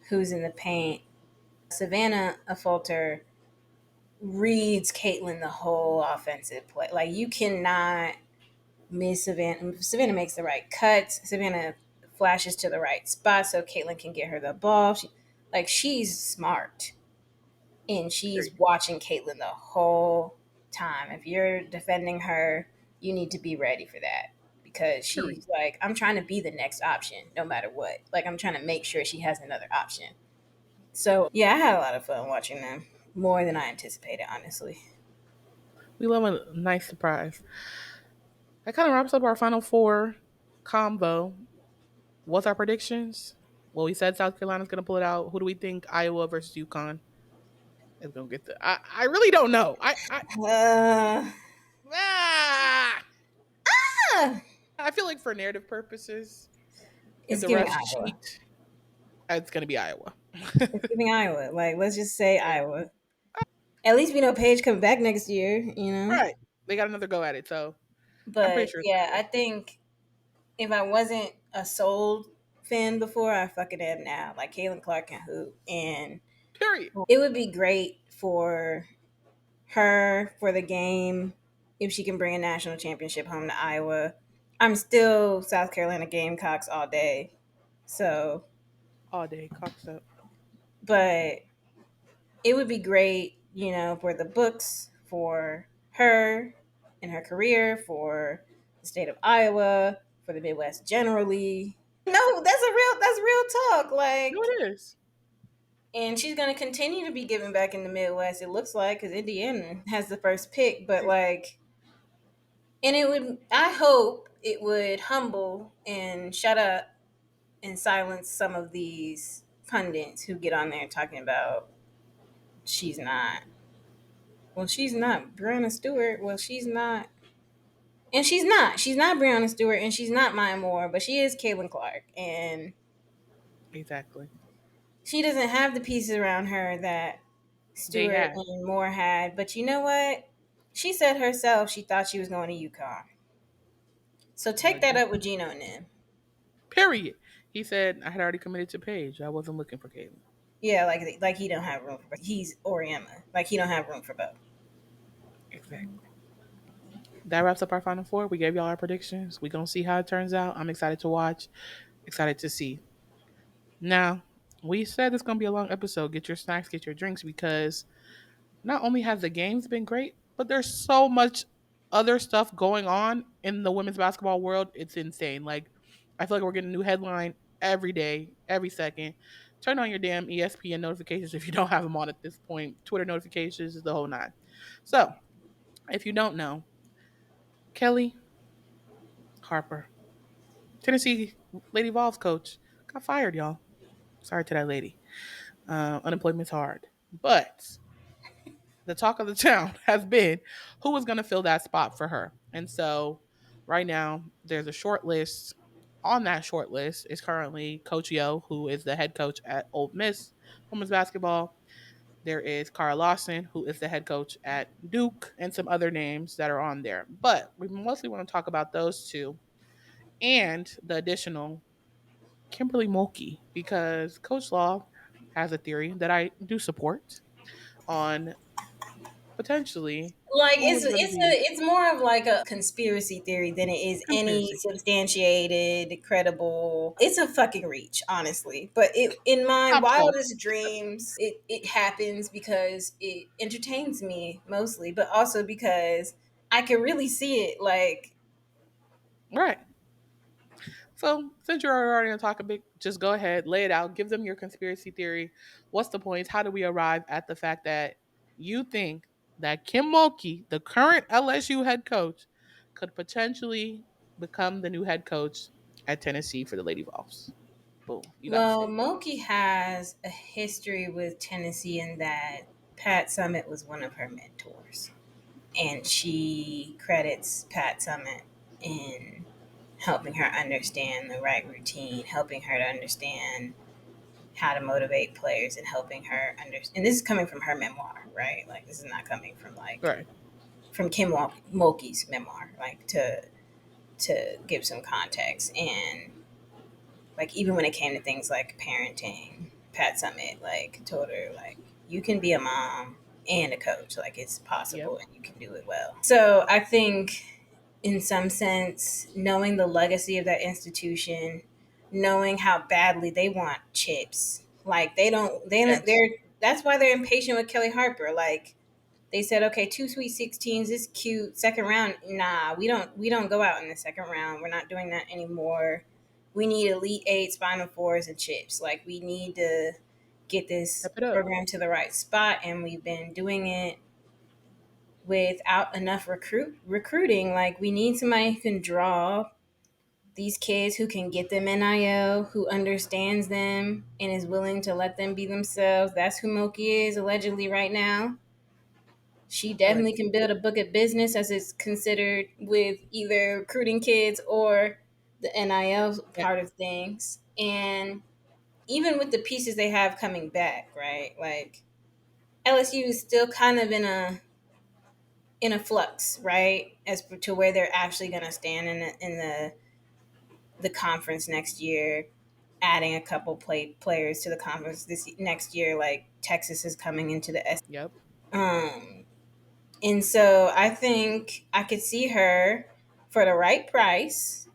who's in the paint. Savannah Affolter reads Caitlin the whole offensive play. Like you cannot miss Savannah. Savannah makes the right cuts. Savannah flashes to the right spot so Caitlin can get her the ball. She's smart and she's Period. watching Caitlin the whole time. If you're defending her, you need to be ready for that because Period. she's like, I'm trying to be the next option no matter what. Like I'm trying to make sure she has another option. So yeah, I had a lot of fun watching them. More than I anticipated, honestly. We love a nice surprise. That kind of wraps up our final four combo. What's our predictions? Well, we said South Carolina's going to pull it out. Who do we think Iowa versus UConn is going to get the? I really don't know. Uh, Ah, ah, I feel like for narrative purposes, if it's the giving refs Iowa. cheat, it's going to be Iowa. It's giving Iowa. Like, let's just say Iowa. At least we know Paige coming back next year, you know? Right. They got another go at it, so I'm pretty But sure it's yeah, I Iowa. think if I wasn't a sold fan before, I fucking am now. Like, Caitlin Clark can hoop. And Period. it would be great for her, for the game, if she can bring a national championship home to Iowa. I'm still South Carolina Gamecocks all day. So, All day, cocks up. but it would be great, for the books, for her and her career, for the state of Iowa, for the Midwest generally. No, that's real talk. No, Like, it is. and she's gonna continue to be giving back in the Midwest. It looks like because Indiana has the first pick, but like, and it would. I hope it would humble and shut up and silence some of these pundits who get on there talking about she's not. Well, she's not Brianna Stewart. Well, she's not. And she's not. She's not Brianna Stewart and she's not Maya Moore, but she is Caitlin Clark. And Exactly. she doesn't have the pieces around her that They Stewart had. and Moore had. But you know what? She said herself she thought she was going to UConn. So take But that up with Gino and them. period. He said I had already committed to Paige. I wasn't looking for Caitlin. Yeah, like he don't have room for he's Oriema. Like he don't have room for both. Exactly. That wraps up our final four. We gave y'all our predictions. We gonna see how it turns out. I'm excited to watch. Excited to see. Now, we said it's gonna be a long episode. Get your snacks, get your drinks, because not only has the games been great, but there's so much other stuff going on in the women's basketball world. It's insane. Like, I feel like we're getting a new headline every day, every second. Turn on your damn ESPN notifications if you don't have them on at this point. Twitter notifications is the whole nine. So, if you don't know, Kelly Harper, Tennessee Lady Vols coach, got fired, y'all. Sorry to that lady. Unemployment's hard. But the talk of the town has been who is going to fill that spot for her. And so right now, there's a short list. On that short list is currently Coach Yo, who is the head coach at Ole Miss women's basketball. There is Cara Lawson, who is the head coach at Duke, and some other names that are on there. But we mostly want to talk about those two and the additional Kimberly Mulkey, because Coach Law has a theory that I do support on potentially Like who is going to be it's more of like a conspiracy theory than it is any conspiracy. substantiated, credible. It's a fucking reach, honestly. But in my Top shelf. wildest dreams, it happens because it entertains me mostly, but also because I can really see it. Like, Right. So since you're already on the topic, just go ahead, lay it out, give them your conspiracy theory. What's the points? How do we arrive at the fact that you think that Kim Mulkey, the current LSU head coach, could potentially become the new head coach at Tennessee for the Lady Vols? Boom. You got the well, stage. Moki has a history with Tennessee in that Pat Summit was one of her mentors, and she credits Pat Summit in helping her understand the right routine, helping her to understand how to motivate players, and helping her understand. And this is coming from her memoir, right? Like this is not coming from like Right. from Kim Mulkey's memoir, like to give some context. And like even when it came to things like parenting, Pat Summit like told her like you can be a mom and a coach. Like it's Yep. possible and you can do it well. So I think in some sense, knowing the legacy of that institution, knowing how badly they want chips. Like Yes. that's why they're impatient with Kelly Harper. Like they said, okay, two Sweet 16s is cute. Second round, nah, we don't go out in the second round. We're not doing that anymore. We need Elite Eights, Final Fours, and chips. Like we need to get this Step it up. program to the right spot, and we've been doing it without enough recruiting. Like we need somebody who can draw these kids, who can get them NIL, who understands them and is willing to let them be themselves. That's who Moki is allegedly right now. She definitely can Allegedly. build a book of business as it's considered with either recruiting kids or the NIL Yeah. part of things. And even with the pieces they have coming back, right? Like LSU is still kind of in a flux, right? As to where they're actually going to stand in the conference next year. Adding a couple players to the conference this next year, like Texas is coming into the S. Yep. Um, and so I think I could see her for the right price,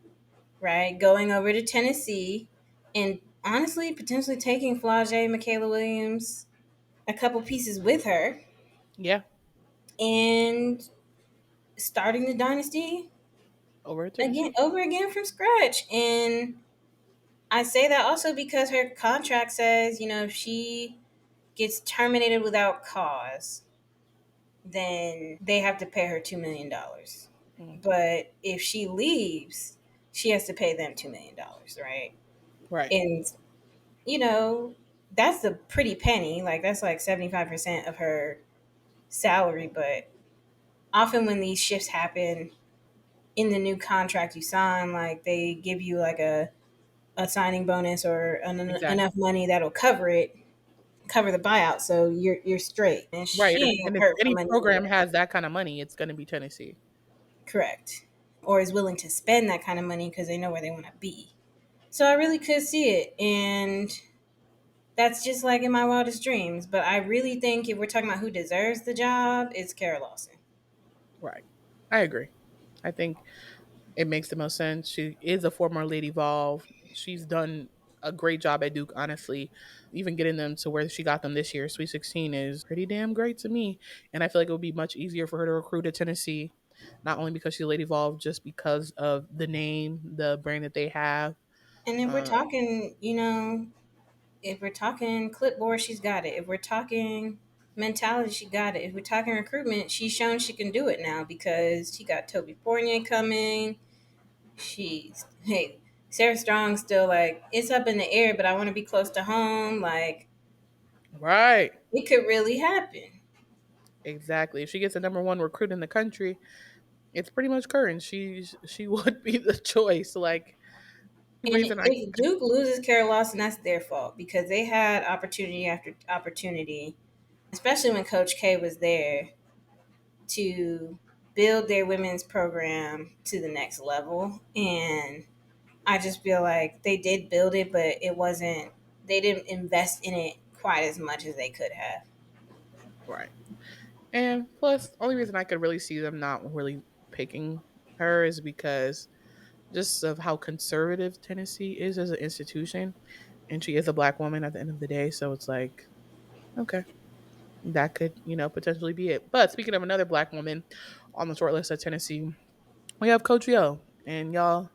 right, going over to Tennessee, and honestly potentially taking Flau'jae, Michaela Williams, a couple pieces with her, Yeah. and starting the dynasty Over at again Tennessee. over again from scratch. And I say that also because her contract says, if she gets terminated without cause, then they have to pay her $2 million. Mm. But if she leaves, she has to pay them $2 million, right? Right. And you know that's a pretty penny. Like that's like 75% of her salary. But often when these shifts happen in the new contract you sign, like they give you like a signing bonus or enough Exactly. money that'll cover the buyout, so you're straight. And Right. she ain't And if hurt for any money program either. has that kind of money, it's going to be Tennessee. Correct. Or is willing to spend that kind of money because they know where they want to be. So I really could see it, and that's just like in my wildest dreams. But I really think if we're talking about who deserves the job, it's Kara Lawson. Right. I agree. I think it makes the most sense. She is a former Lady Vol. She's done a great job at Duke, honestly. Even getting them to where she got them this year, Sweet 16, is pretty damn great to me. And I feel like it would be much easier for her to recruit at Tennessee, not only because she's a Lady Vol, just because of the name, the brand that they have. And if we're Um, talking, if we're talking clipboard, she's got it. If we're talking mentality, she got it. If we're talking recruitment, she's shown she can do it now because she got Toby Fournier coming. Hey, Sarah Strong's still like, it's up in the air, but I want to be close to home. Like, right. it could really happen. Exactly. If she gets the number one recruit in the country, it's pretty much current. She would be the choice. Like And reason I if Duke loses Kara Lawson, that's their fault because they had opportunity after opportunity, especially when Coach K was there, to build their women's program to the next level. And I just feel like they did build it, but they didn't invest in it quite as much as they could have. right. And plus, the only reason I could really see them not really picking her is because just of how conservative Tennessee is as an institution, and she is a black woman at the end of the day. So it's like, okay, that could potentially be it. But speaking of another black woman on the short list at Tennessee, we have Coach Yo, and y'all,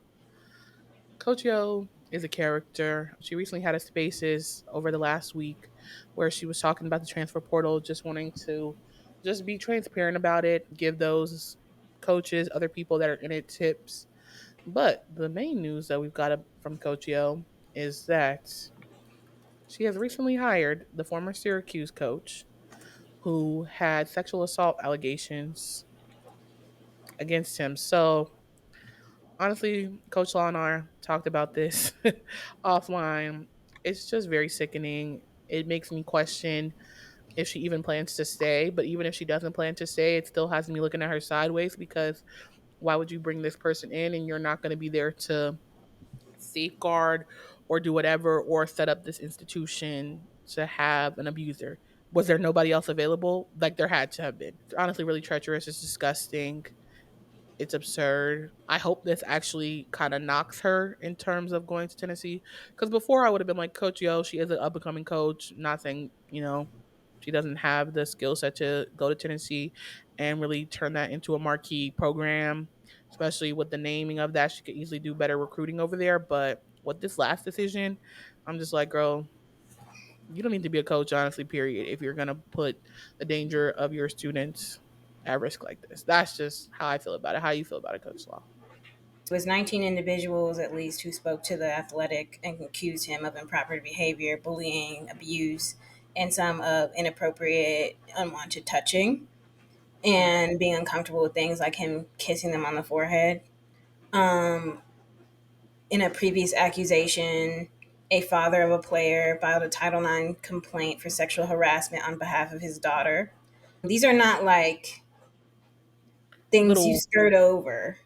Coach Yo is a character. She recently had a spaces over the last week where she was talking about the transfer portal, just wanting to just be transparent about it, give those coaches, other people that are in it tips. But the main news that we've got from Coach Yo is that she has recently hired the former Syracuse coach who had sexual assault allegations against him. So honestly, Coach Law and I talked about this offline. It's just very sickening. It makes me question if she even plans to stay. But even if she doesn't plan to stay, it still has me looking at her sideways because why would you bring this person in and you're not going to be there to safeguard or do whatever or set up this institution to have an abuser? Was there nobody else available? Like there had to have been. It's honestly really treacherous. It's disgusting. It's absurd. I hope this actually kind of knocks her in terms of going to Tennessee. Because before I would have been like, Coach Yo, she is an up and coming coach. Not saying, she doesn't have the skill set to go to Tennessee and really turn that into a marquee program, especially with the naming of that. She could easily do better recruiting over there. But with this last decision, I'm just like, girl, you don't need to be a coach, honestly, period, if you're going to put the danger of your students at risk like this. That's just how I feel about it. How you feel about it, Coach Law? It was 19 individuals at least who spoke to the athletic and accused him of improper behavior, bullying, abuse, and some of inappropriate, unwanted touching and being uncomfortable with things like him kissing them on the forehead. Um, in a previous accusation, a father of a player filed a Title IX complaint for sexual harassment on behalf of his daughter. These are not like things you Little, skirt over,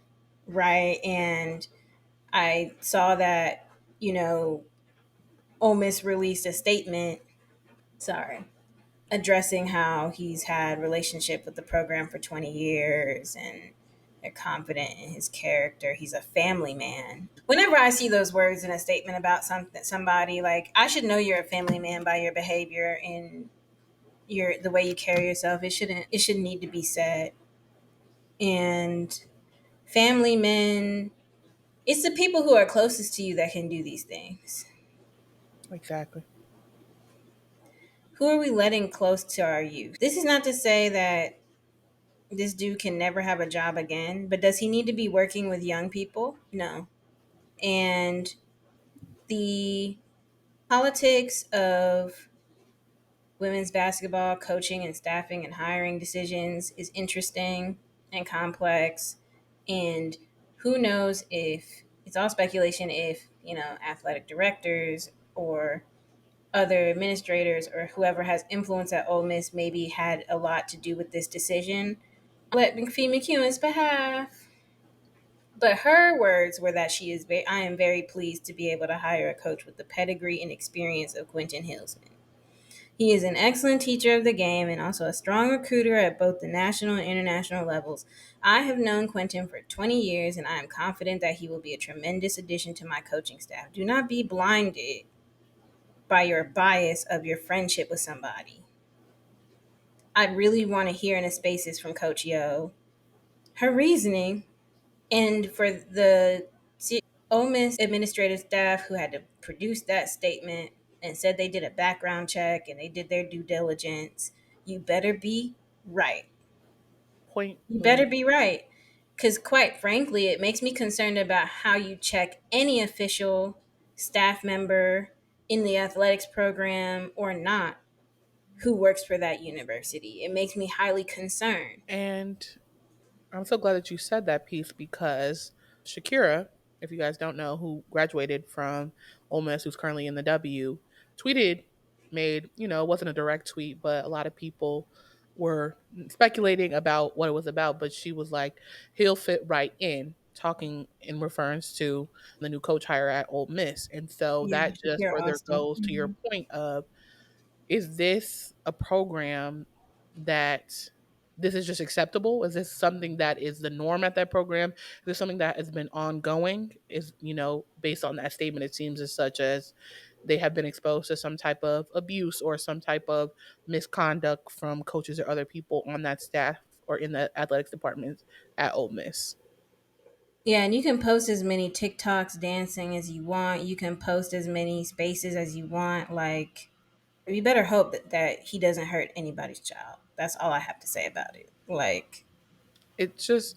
right? And I saw that, you know, Ole Miss released a statement, sorry, addressing how he's had relationship with the program for 20 years and they're confident in his character. He's a family man. Whenever I see those words in a statement about somebody, like I should know you're a family man by your behavior and your the way you carry yourself. It shouldn't need to be said. And family men, it's the people who are closest to you that can do these things. exactly. Who are we letting close to our youth? This is not to say that this dude can never have a job again, but does he need to be working with young people? No. And the politics of women's basketball coaching and staffing and hiring decisions is interesting and complex. And who knows if it's all speculation if, athletic directors or other administrators or whoever has influence at Ole Miss maybe had a lot to do with this decision. Let McPhee McEwen's behalf. But her words were that I am very pleased to be able to hire a coach with the pedigree and experience of Quentin Hillsman. He is an excellent teacher of the game and also a strong recruiter at both the national and international levels. I have known Quentin for 20 years and I am confident that he will be a tremendous addition to my coaching staff. Do not be blinded by your bias of your friendship with somebody. I really want to hear in a spaces from Coach Yo her reasoning and for the Ole Miss administrative staff who had to produce that statement and said they did a background check and they did their due diligence. You better be right. Point You better blank. be right. Because, quite frankly, it makes me concerned about how you check any official staff member in the athletics program or not who works for that university. It makes me highly concerned. And I'm so glad that you said that piece because Shakira, if you guys don't know, who graduated from Ole Miss, who's currently in the W, tweeted, it wasn't a direct tweet, but a lot of people were speculating about what it was about. But she was like, he'll fit right in, talking in reference to the new coach hire at Ole Miss. And so Yeah, that just Shakira further Austin. goes to your point of, is this a program that this is just acceptable? Is this something that is the norm at that program? Is this something that has been ongoing? Is, based on that statement, it seems as such as they have been exposed to some type of abuse or some type of misconduct from coaches or other people on that staff or in the athletics department at Ole Miss. Yeah, and you can post as many TikToks dancing as you want. You can post as many spaces as you want. Like, you better hope that he doesn't hurt anybody's child. That's all I have to say about it. Like, It's just,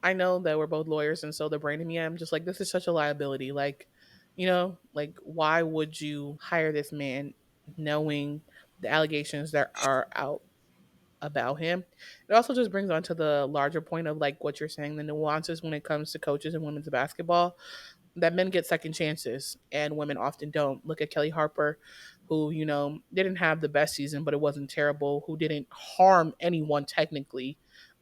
I know that we're both lawyers, and so the brain in me, I'm just like, this is such a liability. Like, like why would you hire this man knowing the allegations that are out about him? It also just brings on to the larger point of like what you're saying, the nuances when it comes to coaches in women's basketball, that men get second chances and women often don't. Look at Kelly Harper, who, didn't have the best season, but it wasn't terrible, who didn't harm anyone technically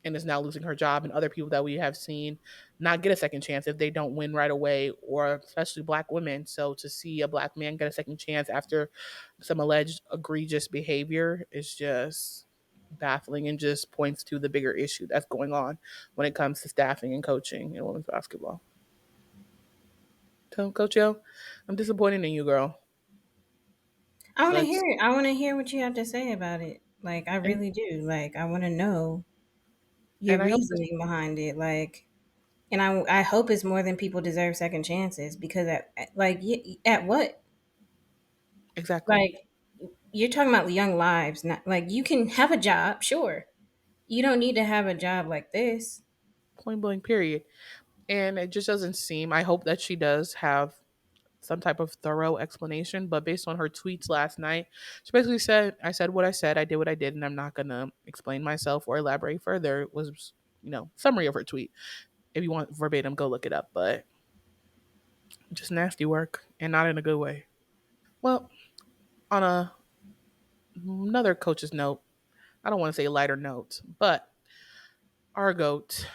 and is now losing her job, and other people that we have seen not get a second chance if they don't win right away, or especially Black women. So to see a Black man get a second chance after some alleged egregious behavior is just baffling, and just points to the bigger issue that's going on when it comes to staffing and coaching in women's basketball. So, Coach Yo, I'm disappointed in you, girl. I want to hear Let's it. I want to hear what you have to say about it. Like, I and really do. Like, I want to know your and I hope this reasoning behind it. Like, and I hope it's more than people deserve second chances because like at what, exactly like, you're talking about young lives, not like you can have a job, sure. You don't need to have a job like this. point blank period. And it just doesn't seem. I hope that she does have some type of thorough explanation. But based on her tweets last night, she basically said, "I said what I said. I did what I did, and I'm not gonna explain myself or elaborate further." It was, summary of her tweet. If you want verbatim, go look it up. But just nasty work, and not in a good way. Well, on another coach's note, I don't want to say lighter note, but our goat,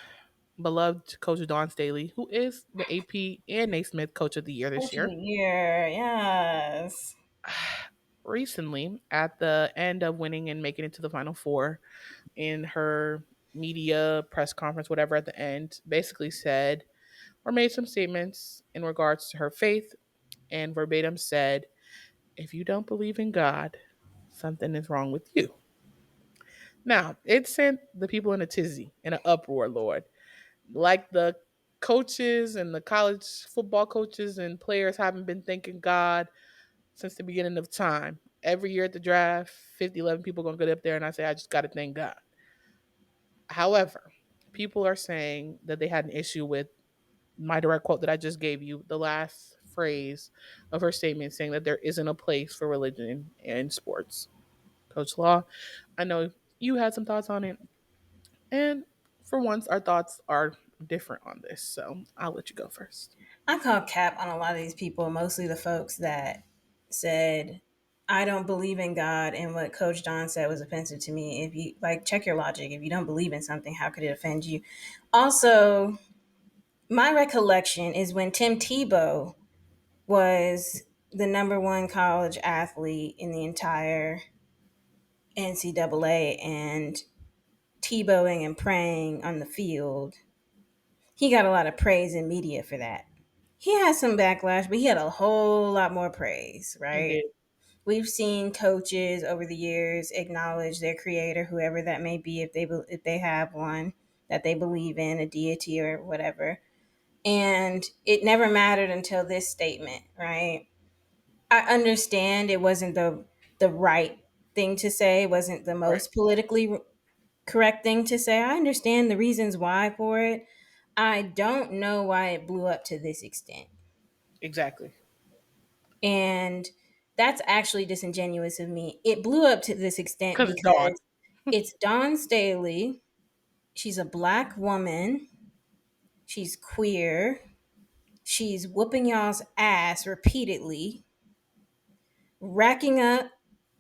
beloved Coach Dawn Staley, who is the AP and Naismith Coach of the Year this Coach of the year, year, yes. recently at the end of winning and making it to the Final Four, in her media press conference, whatever, at the end, basically said or made some statements in regards to her faith, and verbatim said, "If you don't believe in God, something is wrong with you." Now, it sent the people in a tizzy, in an uproar, Lord. Like the coaches and the college football coaches and players haven't been thanking God since the beginning of time. Every year at the draft, 50, 11 people going to get up there and I say, I just got to thank God. However, people are saying that they had an issue with my direct quote that I just gave you, the last phrase of her statement, saying that there isn't a place for religion in sports. Coach Law, I know you had some thoughts on it. And for once, our thoughts are different on this. So I'll let you go first. I call cap on a lot of these people, mostly the folks that said, I don't believe in God, and what Coach Don said was offensive to me. If you like, check your logic. If you don't believe in something, how could it offend you? Also, my recollection is when Tim Tebow was the number one college athlete in the entire NCAA and Tebowing and praying on the field, he got a lot of praise in media for that. He had some backlash, but he had a whole lot more praise, He right? did. We've seen coaches over the years acknowledge their creator, whoever that may be, if they have one that they believe in, a deity or whatever. And it never mattered until this statement, right? I understand it wasn't the right thing to say, it wasn't the Right. most politically correct thing to say. I understand the reasons why for it. I don't know why it blew up to this extent. Exactly. And that's actually disingenuous of me. It blew up to this extent Because it's Dawn. because it's Dawn Staley. She's a black woman. She's queer. She's whooping y'all's ass repeatedly, racking up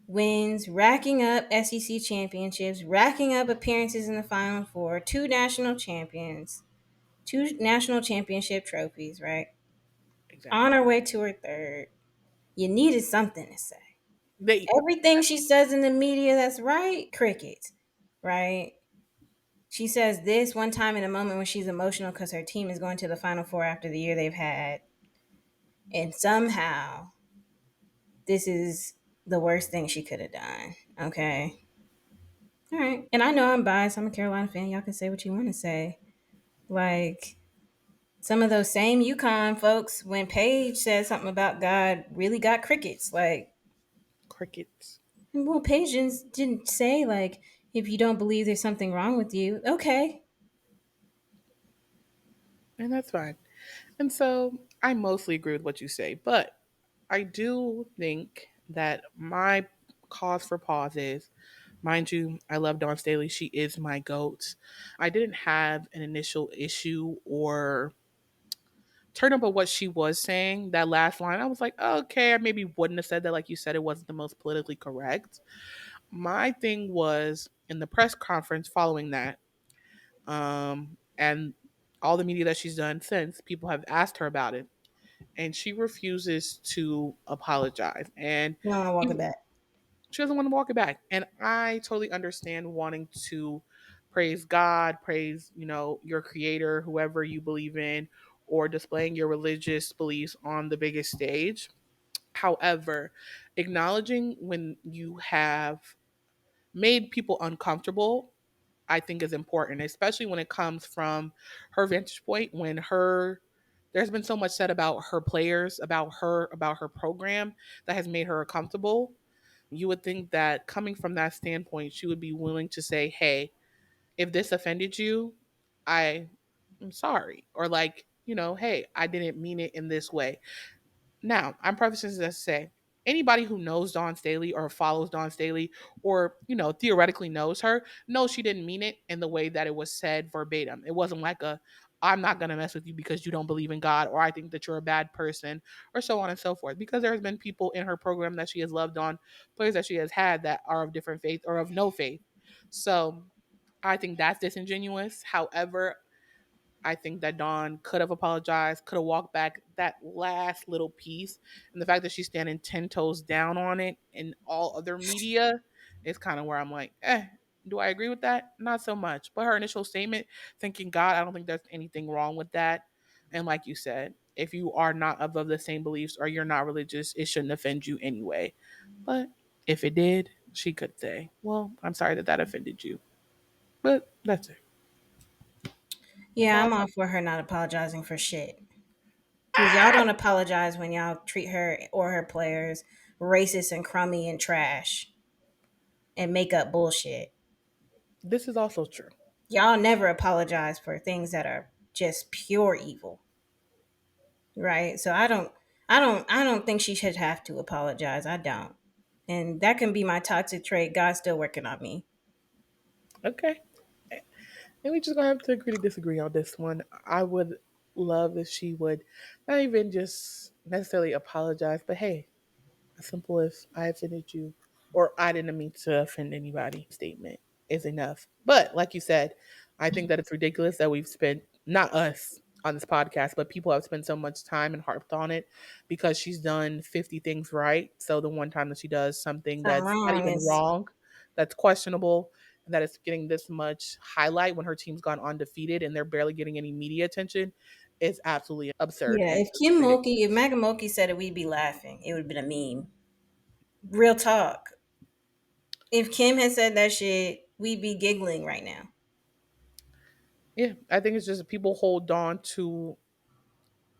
wins, racking up SEC championships, racking up appearances in the Final Four, two national championship trophies, right? On Exactly. her way to her third. You needed something to say. They Everything she says in the media that's right, crickets, right? She says this one time in a moment when she's emotional because her team is going to the Final Four after the year they've had. And somehow, this is the worst thing she could have done. Okay. All right. And I know I'm biased. I'm a Carolina fan. Y'all can say what you want to say. Like, some of those same UConn folks, when Paige said something about God, really got crickets. Like, crickets. well, Paige didn't say, like, if you don't believe there's something wrong with you, okay. And that's fine. And so I mostly agree with what you say, but I do think that my cause for pause is, mind you, I love Dawn Staley. She is my goat. I didn't have an initial issue or turn up of what she was saying. That last line, I was like, okay, I maybe wouldn't have said that. Like you said, it wasn't the most politically correct. My thing was in the press conference following that, And all the media that she's done since, people have asked her about it, and she refuses to apologize. And You don't want to walk it even, back. she doesn't want to walk it back. And I totally understand wanting to praise God, praise, your creator, whoever you believe in, or displaying your religious beliefs on the biggest stage. However, acknowledging when you have made people uncomfortable, I think is important, especially when it comes from her vantage point. When her There's been so much said about her players, about her program that has made her comfortable. You would think that coming from that standpoint, she would be willing to say, "Hey, if this offended you, I am sorry," or like, "Hey, I didn't mean it in this way." Now, I'm prefacing this to say anybody who knows Dawn Staley or follows Dawn Staley or, theoretically knows her, knows she didn't mean it in the way that it was said verbatim. It wasn't like I'm not going to mess with you because you don't believe in God, or I think that you're a bad person, or so on and so forth. Because there has been people in her program that she has loved on, players that she has had that are of different faith or of no faith. So I think that's disingenuous. However, I think that Dawn could have apologized, could have walked back that last little piece. And the fact that she's standing 10 toes down on it in all other media is kind of where I'm like, do I agree with that? Not so much. But her initial statement, thanking God, I don't think there's anything wrong with that. And like you said, if you are not of the same beliefs or you're not religious, it shouldn't offend you anyway. But if it did, she could say, well, I'm sorry that that offended you. But that's it. Yeah, I'm Thoughts all on for her not apologizing for shit. Because y'all don't apologize when y'all treat her or her players racist and crummy and trash and make up bullshit. This is also true. Y'all never apologize for things that are just pure evil, right? So I don't think she should have to apologize. I don't. And that can be my toxic trait. God's still working on me. Okay. And we just gonna have to agree to disagree on this one. I would love if she would not even just necessarily apologize, but hey, as simple as I offended you or I didn't mean to offend anybody statement is enough. But like you said, I think that it's ridiculous that we've spent, not us on this podcast, but people have spent so much time and harped on it because she's done 50 things right. So the one time that she does something Something that's not wrong even is wrong, that's questionable, and that is getting this much highlight when her team's gone undefeated and they're barely getting any media attention is absolutely absurd yeah. and If Kim ridiculous. Mulkey, if Magamoki said it, we'd be laughing. It would have been a meme. Real talk. If Kim had said that shit, we'd be giggling right now. Yeah, I think it's just people hold on to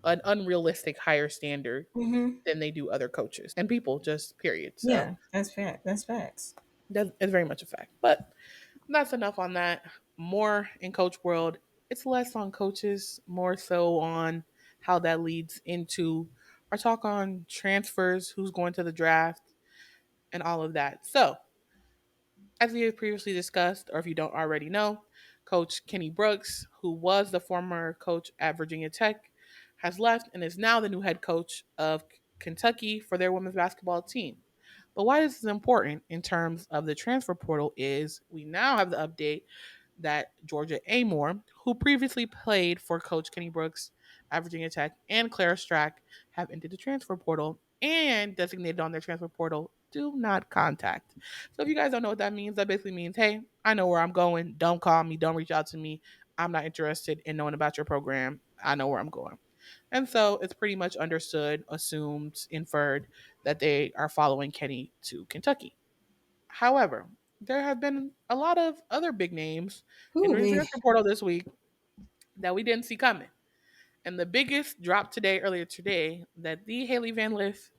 an unrealistic higher standard Hmm. than they do other coaches and people, just period. So Yeah, that's fact. That's facts. that's very much a fact. But that's enough on that. More in coach world. It's less on coaches, more so on how that leads into our talk on transfers, who's going to the draft, and all of that. So as we have previously discussed, or if you don't already know, Coach Kenny Brooks, who was the former coach at Virginia Tech, has left and is now the new head coach of Kentucky for their women's basketball team. But why this is important in terms of the transfer portal is we now have the update that Georgia Amore, who previously played for Coach Kenny Brooks at Virginia Tech, and Clara Strack have entered the transfer portal and designated on their transfer portal do not contact. So if you guys don't know what that means, that basically means, hey, I know where I'm going. Don't call me. Don't reach out to me. I'm not interested in knowing about your program. I know where I'm going. And so it's pretty much understood, assumed, inferred that they are following Kenny to Kentucky. However, there have been a lot of other big names Ooh entering the wee. transfer portal this week that we didn't see coming. And the biggest drop earlier today, that the Haley Van Lith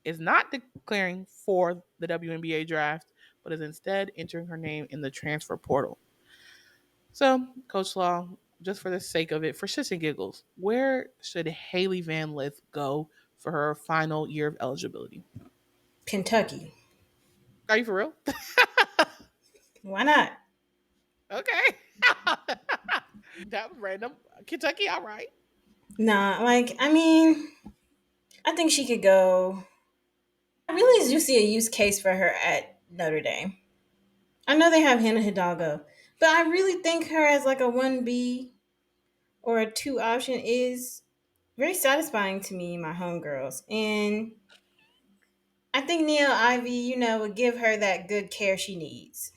is not declaring for the WNBA draft, but is instead entering her name in the transfer portal. So, Coach Law, just for the sake of it, for shits and giggles, where should Haley Van Lith go for her final year of eligibility? Kentucky. Are you for real? Why not? Okay. That was random. Kentucky, all right. Nah, like I mean, I think she could go. I really do see a use case for her at Notre Dame. I know they have Hannah Hidalgo, But I really think her as like a 1B or a 2 option is very satisfying to me, my homegirls. And I think Neil Ivy, would give her that good care she needs,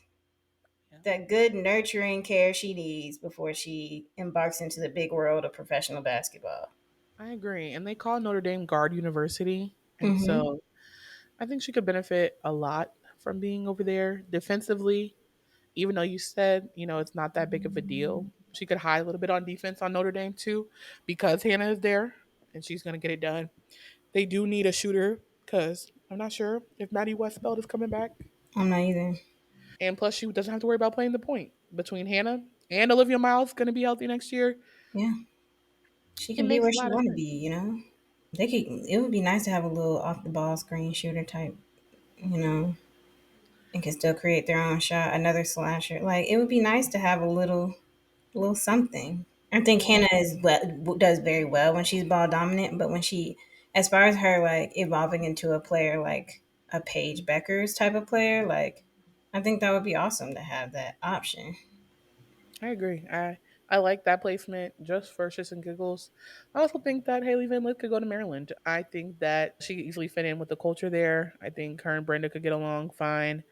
Yeah, that good nurturing care she needs before she embarks into the big world of professional basketball. I agree. And they call Notre Dame Guard University. And Mm-hmm. so I think she could benefit a lot from being over there defensively, even though you said, it's not that big of a deal. She could hide a little bit on defense on Notre Dame too, because Hannah is there and she's going to get it done. They do need a shooter because I'm not sure if Maddie Westbeld is coming back. I'm not either. And plus, she doesn't have to worry about playing the point between Hannah and Olivia Miles going to be healthy next year. Yeah, she It can be makes where a she lot of want to sense. be. They could. It would be nice to have a little off the ball screen shooter type, you know, and can still create their own shot. Another slasher. Like it would be nice to have a little something. I think Yeah, Hannah does very well when she's ball dominant, but when she, as far as her like evolving into a player like a Paige Becker's type of player, like I think that would be awesome to have that option. I agree. I like that placement just for shits and giggles. I also think that Haley Van Lith could go to Maryland. I think that she could easily fit in with the culture there. I think her and Brenda could get along fine.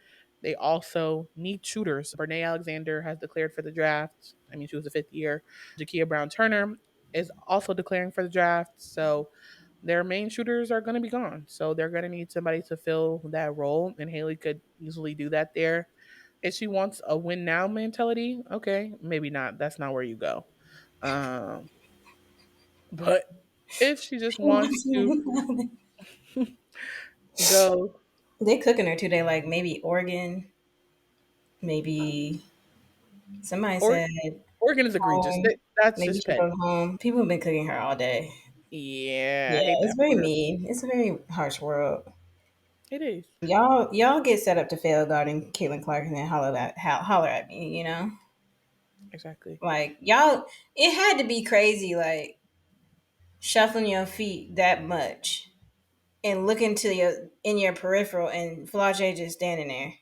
They also need shooters. Brene Alexander has declared for the draft. I mean, she was a fifth year. Jakia Brown Turner is also declaring for the draft. So their main shooters are going to be gone. So they're going to need somebody to fill that role. And Haley could easily do that there. If she wants a win now mentality, okay, maybe not. That's not where you go. Um, but if she just wants to go, They cooking her today, like maybe Oregon, maybe somebody or said Oregon is egregious. home. That's Maybe just she petty. goes home. People have been cooking her all day. Yeah, I Yeah, hate it's that very for her. mean. It's a very harsh world. It is. Y'all get set up to fail guarding Caitlin Clark and then holler at me. Exactly. Like y'all, it had to be crazy, like shuffling your feet that much and looking to your in your peripheral and Flage just standing there,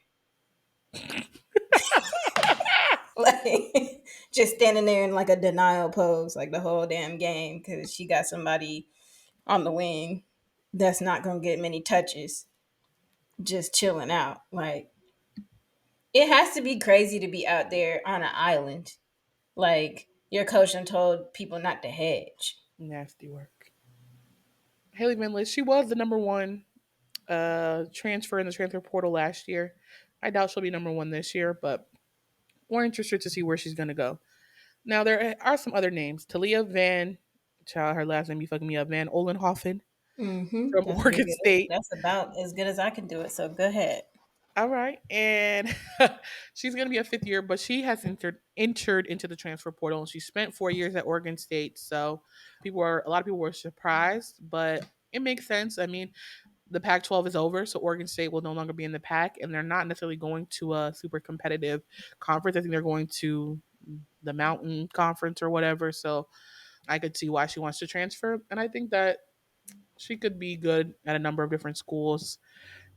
like just standing there in like a denial pose, like the whole damn game because she got somebody on the wing that's not gonna get many touches, just chilling out. Like it has to be crazy to be out there on an island. Like your coach and told people not to hedge. Nasty work. Haley Van Lith, she was the number one transfer in the transfer portal last year. I doubt she'll be number one this year, but we're interested to see where she's going to go. Now, there are some other names. Talia Van, child, her last name be fucking me up, Van Olenhoffen from That's pretty Oregon good. State. That's about as good as I can do it. So go ahead. All right. And she's going to be a fifth year, but she has entered into the transfer portal and she spent 4 years at Oregon State. So a lot of people were surprised, but it makes sense. I mean, the Pac 12 is over, so Oregon State will no longer be in the Pac, and they're not necessarily going to a super competitive conference. I think they're going to the Mountain Conference or whatever. So I could see why she wants to transfer. And I think that she could be good at a number of different schools.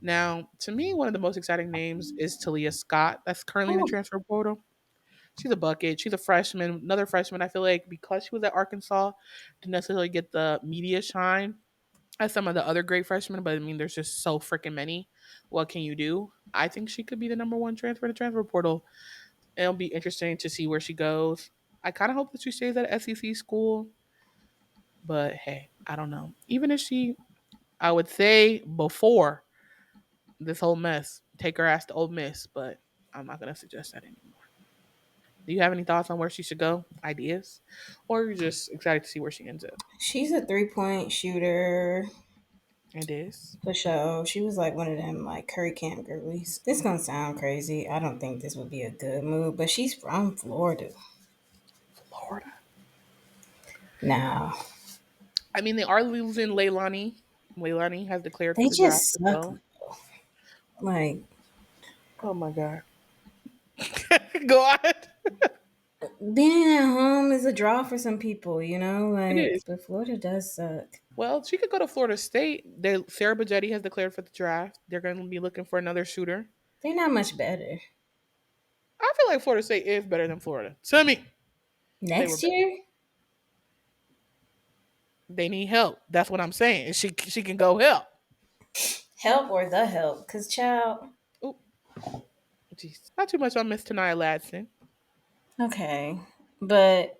Now, to me, one of the most exciting names is Talia Scott. That's currently in the Oh, transfer portal. She's a bucket. She's a freshman, another freshman. I feel like because she was at Arkansas, didn't necessarily get the media shine as some of the other great freshmen, but I mean, there's just so freaking many. What can you do? I think she could be the number one transfer in the transfer portal. It'll be interesting to see where she goes. I kind of hope that she stays at SEC school, but hey, I don't know. Even if she, I would say before this whole mess, take her ass to Ole Miss, but I'm not gonna suggest that anymore. Do you have any thoughts on where she should go? Ideas, or are you just excited to see where she ends up? she's a 3-point shooter It is for sure. She was like one of them like Curry Camp girlies. This gonna sound crazy. I don't think this would be a good move, but she's from Florida. Florida. Now I mean, they are losing Leilani. Leilani has declared for they the draft just as suck. well. Like Oh my god. Go on. being at home is a draw for some people. It is. Like but Florida does suck. Well, she could go to Florida State. Sarah Bajetti has declared for the draft. They're going to be looking for another shooter. They're not much better. I feel like Florida State is better than Florida. To me, they were Next better. year, They need help. That's what I'm saying. She can go help. help or the help? Cause child. Ooh, jeez. Not too much on Miss Tanaya Ladson. Okay, but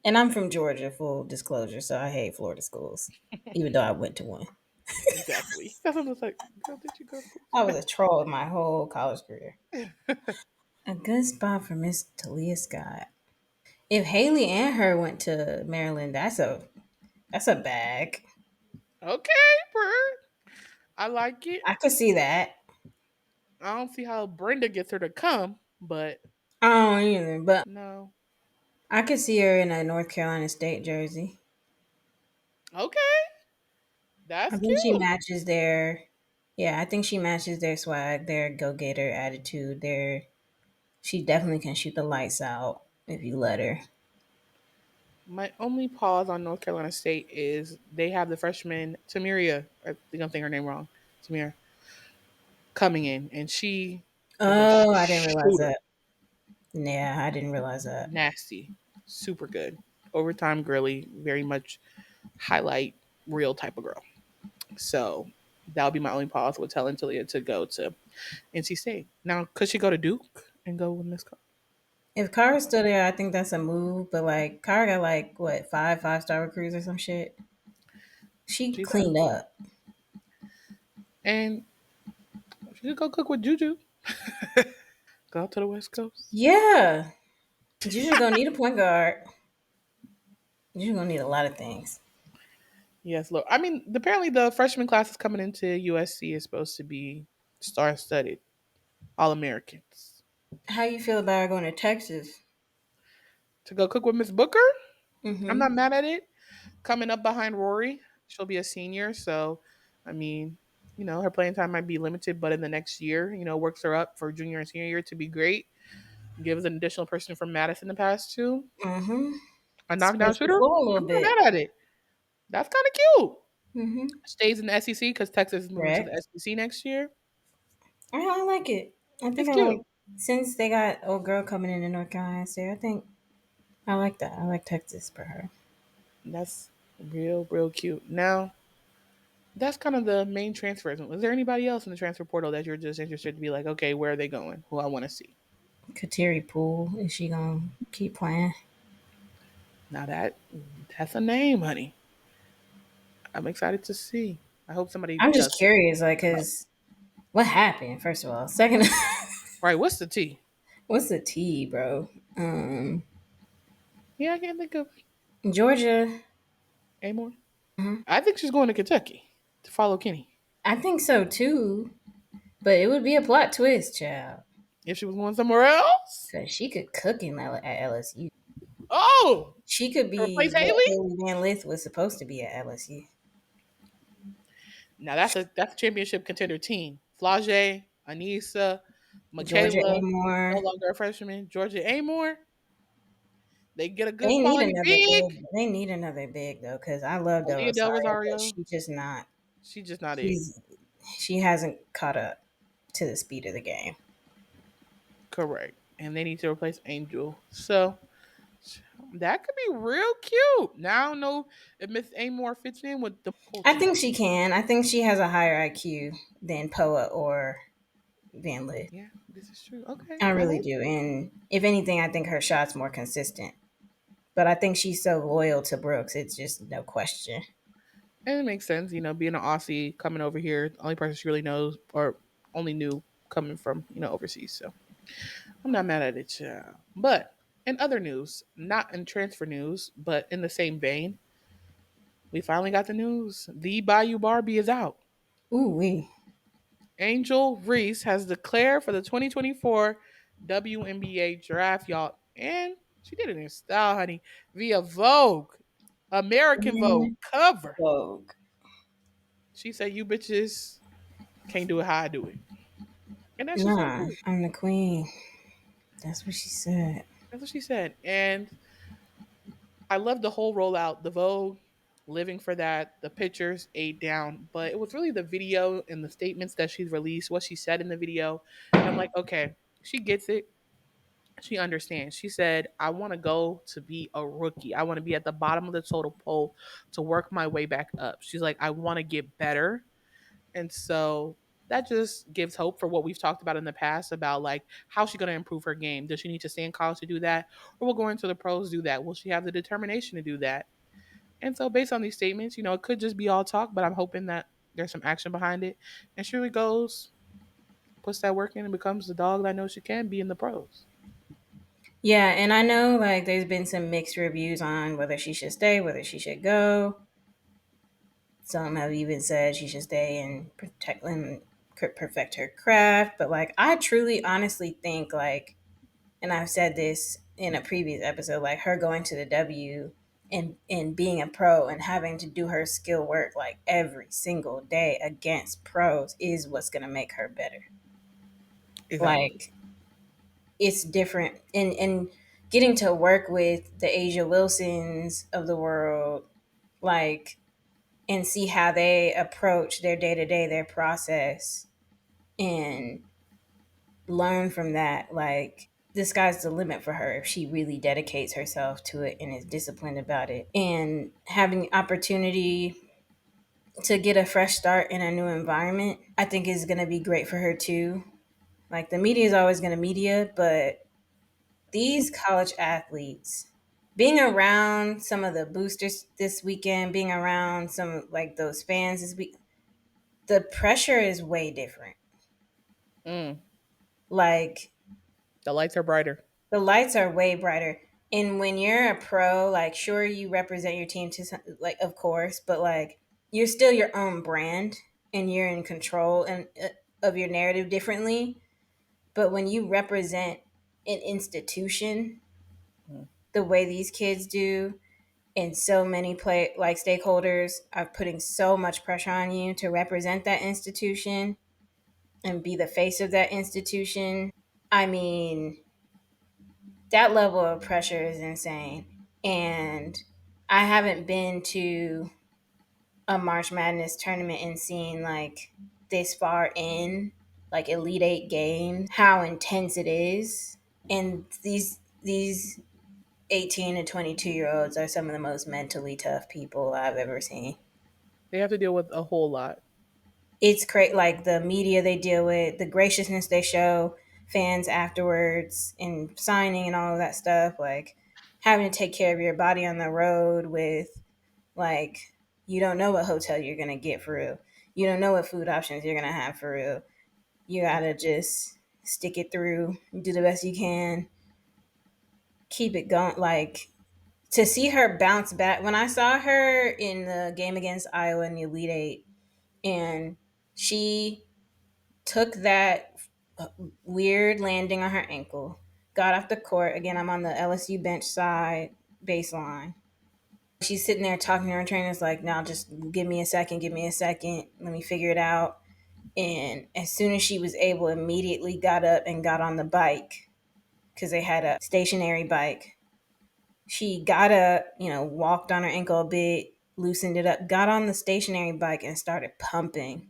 and I'm from Georgia. Full disclosure, so I hate Florida schools, even though I went to one. Exactly. That's what I was like. Girl, did you go to I was school? a troll my whole college career. A good spot for Miss Talia Scott. If Haley and her went to Maryland, that's a bag. Okay, Bird. I like it. I could see that. I don't see how Brenda gets her to come, but I don't either, but no. I could see her in a North Carolina State jersey. Okay, I that's think she cute. matches their, yeah, I think she matches their swag, their go getter attitude. She definitely can shoot the lights out if you let her. My only pause on North Carolina State is they have the freshman Tamiria. I think I'm saying her name wrong. Tamira coming in, and she is a Oh, I didn't realize shooter. that. Yeah, I didn't realize that. Nasty, super good. Overtime girly, very much highlight real type of girl. So that would be my only pause with telling Talia to go to NC State. Now, could she go to Duke and go with Miss? If Kara's still there, I think that's a move. But like, Kara got like what five-star recruits or some shit. She She does, cleaned up. and she could go cook with Juju. Go out to the West Coast. Yeah, Juju gonna need a point guard. Juju gonna need a lot of things. Yes, look. I mean, apparently the freshman class is coming into USC is supposed to be star-studded, all Americans. How you feel about her going to Texas? To go cook with Miss Booker, I'm not Mm-hmm. mad at it. Coming up behind Rory, she'll be a senior, so I mean, her playing time might be limited, but in the next year, works her up for junior and senior year to be great. Gives an additional person from Madison to pass to. Mm-hmm. A knockdown Spreads the shooter. floor a little I'm not bit. mad at it. That's kind of cute. Mm-hmm. Stays in the SEC because Texas is moving to the Correct. SEC next year. I like it. I think It's I cute. like since they got old girl coming in North Carolina State. I think I like that. I like Texas for her. That's real, real cute. Now, that's kind of the main transfers. Is there anybody else in the transfer portal that you're just interested to be like, okay, where are they going? Who I want to see? Kateri Poole, is she gonna keep playing? Now that's a name, honey. I'm excited to see. I hope somebody I'm just does. curious, like, cause what happened? First of all, second, Right, what's the T? what's the T, bro? Yeah, I can't think of Georgia. Amore. I think she's going to Kentucky to follow Kenny. I think so too, but it would be a plot twist, child. If she was going somewhere else, Cause she could cook at LSU. oh, She could to be replace what Haley. Haley Van Lith was supposed to be at LSU. Now that's a championship contender team. Flage, Anissa, Georgia Michaela, no Amore. longer a freshman. Georgia Amore. They get a good They need quality another big. big. They need another big though, because I love Del Aaliyah Del Rosario, but Rosario. she just not. She's just not it. She's she hasn't caught up to the speed of the game. Correct. And they need to replace Angel. So that could be real cute. Now I don't know if Miss Amore fits in with the whole I team. think she can. I think she has a higher IQ than Poa or Van Lith. Yeah, this is true. Okay. I I really like do. And if anything, I think her shot's more consistent. But I think she's so loyal to Brooks, it's just no question. and it makes sense, being an Aussie coming over here, the only person she really knows or only knew coming from, overseas. So I'm not mad at it, yeah. But in other news, not in transfer news, but in the same vein, we finally got the news. The Bayou Barbie is out. Ooh wee. Angel Reese has declared for the 2024 WNBA draft, y'all. And she did it in style, honey, via Vogue, American Vogue cover. Vogue. She said, "You bitches can't do it how I do it." And that's just so Nah, cool. I'm the queen. That's what she said. That's what she said. And I love the whole rollout, the Vogue, living for that, the pictures, ate down. But it was really the video and the statements that she's released, what she said in the video. And I'm like, okay, she gets it. She understands. She said, I want to go to be a rookie. I want to be at the bottom of the total poll to work my way back up. She's like, I want to get better. And so that just gives hope for what we've talked about in the past about like how's she going to improve her game? Does she need to stay in college to do that? Or will going to the pros do that? Will she have the determination to do that? And so based on these statements, it could just be all talk, but I'm hoping that there's some action behind it. And she really goes, puts that work in and becomes the dog that I know she can be in the pros. Yeah, and I know like there's been some mixed reviews on whether she should stay, whether she should go. Some have even said she should stay and protect and perfect her craft. But like, I truly, honestly think like, and I've said this in a previous episode, like her going to the W and being a pro and having to do her skill work like every single day against pros is what's gonna make her better. Exactly. Like it's different and getting to work with the Asia Wilsons of the world, like and see how they approach their day to day, their process, and learn from that. Like, the sky's the limit for her if she really dedicates herself to it and is disciplined about it. And having the opportunity to get a fresh start in a new environment, I think is going to be great for her too. Like, the media is always going to media, but these college athletes, being around some of the boosters this weekend, being around some like those fans this week, the pressure is way different. Mm, Like the lights are brighter. the lights are way brighter. And when you're a pro, like sure you represent your team to some, like of course, but like you're still your own brand and you're in control and of your narrative differently. But when you represent an institution Mm. the way these kids do, and so many play like stakeholders are putting so much pressure on you to represent that institution and be the face of that institution. I mean, that level of pressure is insane. And I haven't been to a March Madness tournament and seen like this far in, like Elite Eight games, how intense it is. And these 18 to 22-year olds are some of the most mentally tough people I've ever seen. They have to deal with a whole lot. It's great, like the media they deal with, the graciousness they show fans afterwards and signing and all of that stuff, like having to take care of your body on the road with like you don't know what hotel you're gonna get for real. You don't know what food options you're gonna have for real. You gotta just stick it through, do the best you can, keep it going. Like to see her bounce back when I saw her in the game against Iowa in the Elite Eight and she took that weird landing on her ankle, got off the court. Again, I'm on the LSU bench side baseline. She's sitting there talking to her trainers like, now just give me a second, give me a second. Let me figure it out. And as soon as she was able, immediately got up and got on the bike because they had a stationary bike. She got up, walked on her ankle a bit, loosened it up, got on the stationary bike and started pumping,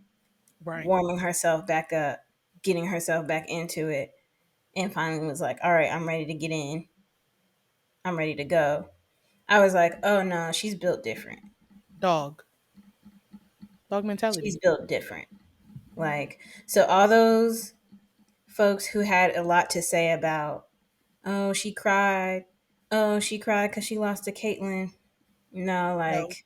Right. warming herself back up, getting herself back into it. And finally was like, all right, I'm ready to get in. I'm ready to go. I was like, oh no, she's built different. Dog. Dog She's mentality. built different. Like, so all those folks who had a lot to say about, oh, she cried. Oh, she cried because she lost to Caitlin. No, No, like,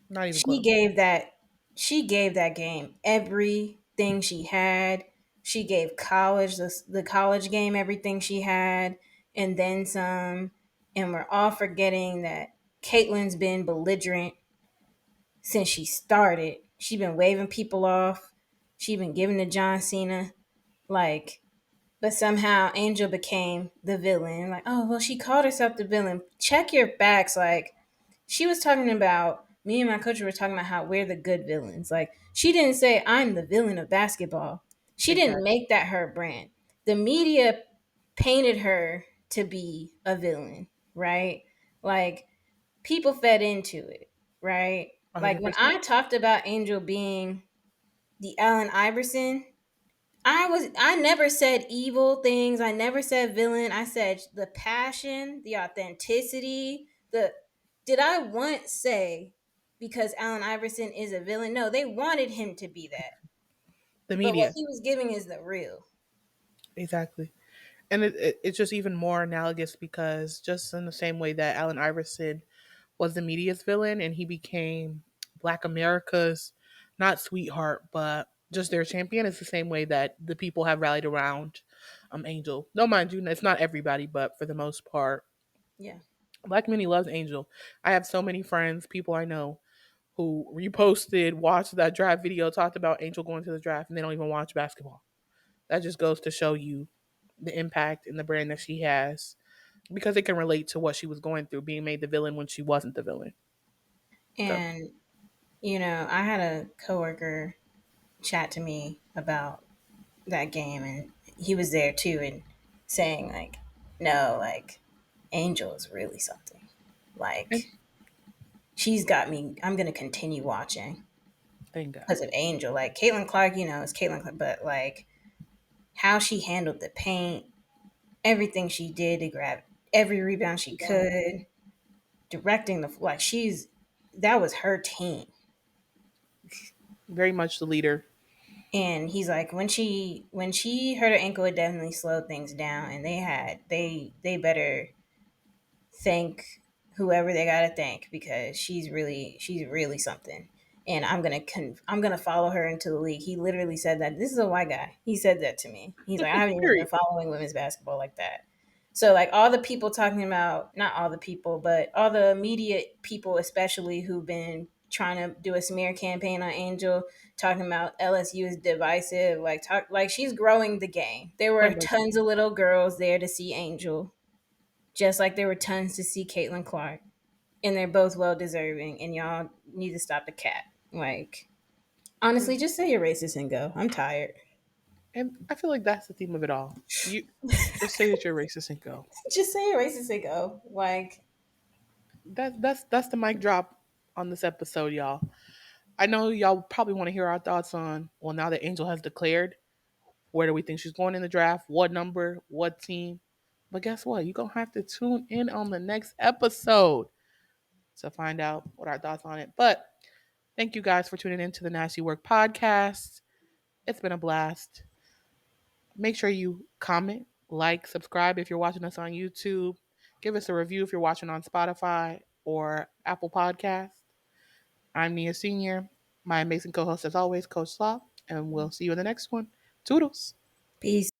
not even she close. gave that, she gave that game everything she had. She gave college, the college game, everything she had, and then some. And we're all forgetting that Caitlin's been belligerent since she started. She's been waving people off. She's been giving to John Cena. Like, but somehow Angel became the villain. Like, oh, well, she called herself the villain. Check your facts. Like, she was talking about, me and my coach were talking about how we're the good villains. Like, she didn't say, I'm the villain of basketball. She didn't Exactly. make that her brand. The media painted her to be a villain, right? Like, people fed into it, right? Like, when 100%. I talked about Angel being the Allen Iverson, I never said evil things. I never said villain. I said the passion, the authenticity, the did I once say because Allen Iverson is a villain? No, they wanted him to be that. The But what media. he was giving is the real. Exactly. And it's just even more analogous because just in the same way that Allen Iverson was the media's villain and he became Black America's not sweetheart, but just their champion, is the same way that the people have rallied around Angel. No, mind you, it's not everybody, but for the most part, Yeah. Black community loves Angel. I have so many friends, people I know, who reposted, watched that draft video, talked about Angel going to the draft, and they don't even watch basketball. That just goes to show you the impact and the brand that she has because it can relate to what she was going through, being made the villain when she wasn't the villain. So And I had a coworker chat to me about that game, and he was there too, and saying like, no, like Angel is really something. and Like she's got me. I'm gonna continue watching thank God. because of Angel. Like Caitlin Clark, is Caitlin Clark, but like how she handled the paint, everything she did to grab every rebound she Yeah. could, directing the like she's that was her team. Very much the leader. And he's like, when she hurt her ankle, it definitely slowed things down, and they better thank whoever they gotta thank because she's really something. And I'm gonna follow her into the league. He literally said that. This is a white guy. He said that to me. He's like, I haven't even been Period. following women's basketball like that. So like all the people talking about, not all the people, but all the immediate people, especially who've been trying to do a smear campaign on Angel, talking about LSU is divisive, like she's growing the game. There were Quite literally. tons of little girls there to see Angel, just like there were tons to see Caitlin Clark, and they're both well deserving. And y'all need to stop the cat. Like, honestly, just say you're racist and go. I'm tired. And I feel like that's the theme of it all. You just say that you're racist and go. Just say you're racist and go. Like, That's the mic drop on this episode, y'all. I know y'all probably want to hear our thoughts on, well, now that Angel has declared, where do we think she's going in the draft? What number? What team? But guess what? You're gonna have to tune in on the next episode to find out what our thoughts on it. But thank you guys for tuning in to the Nasty Work Podcast. It's been a blast. Make sure you comment, like, subscribe if you're watching us on YouTube. Give us a review if you're watching on Spotify or Apple Podcast. I'm Nia Senior. My amazing co-host, as always, Coach Slaw, and we'll see you in the next one. Toodles. peace.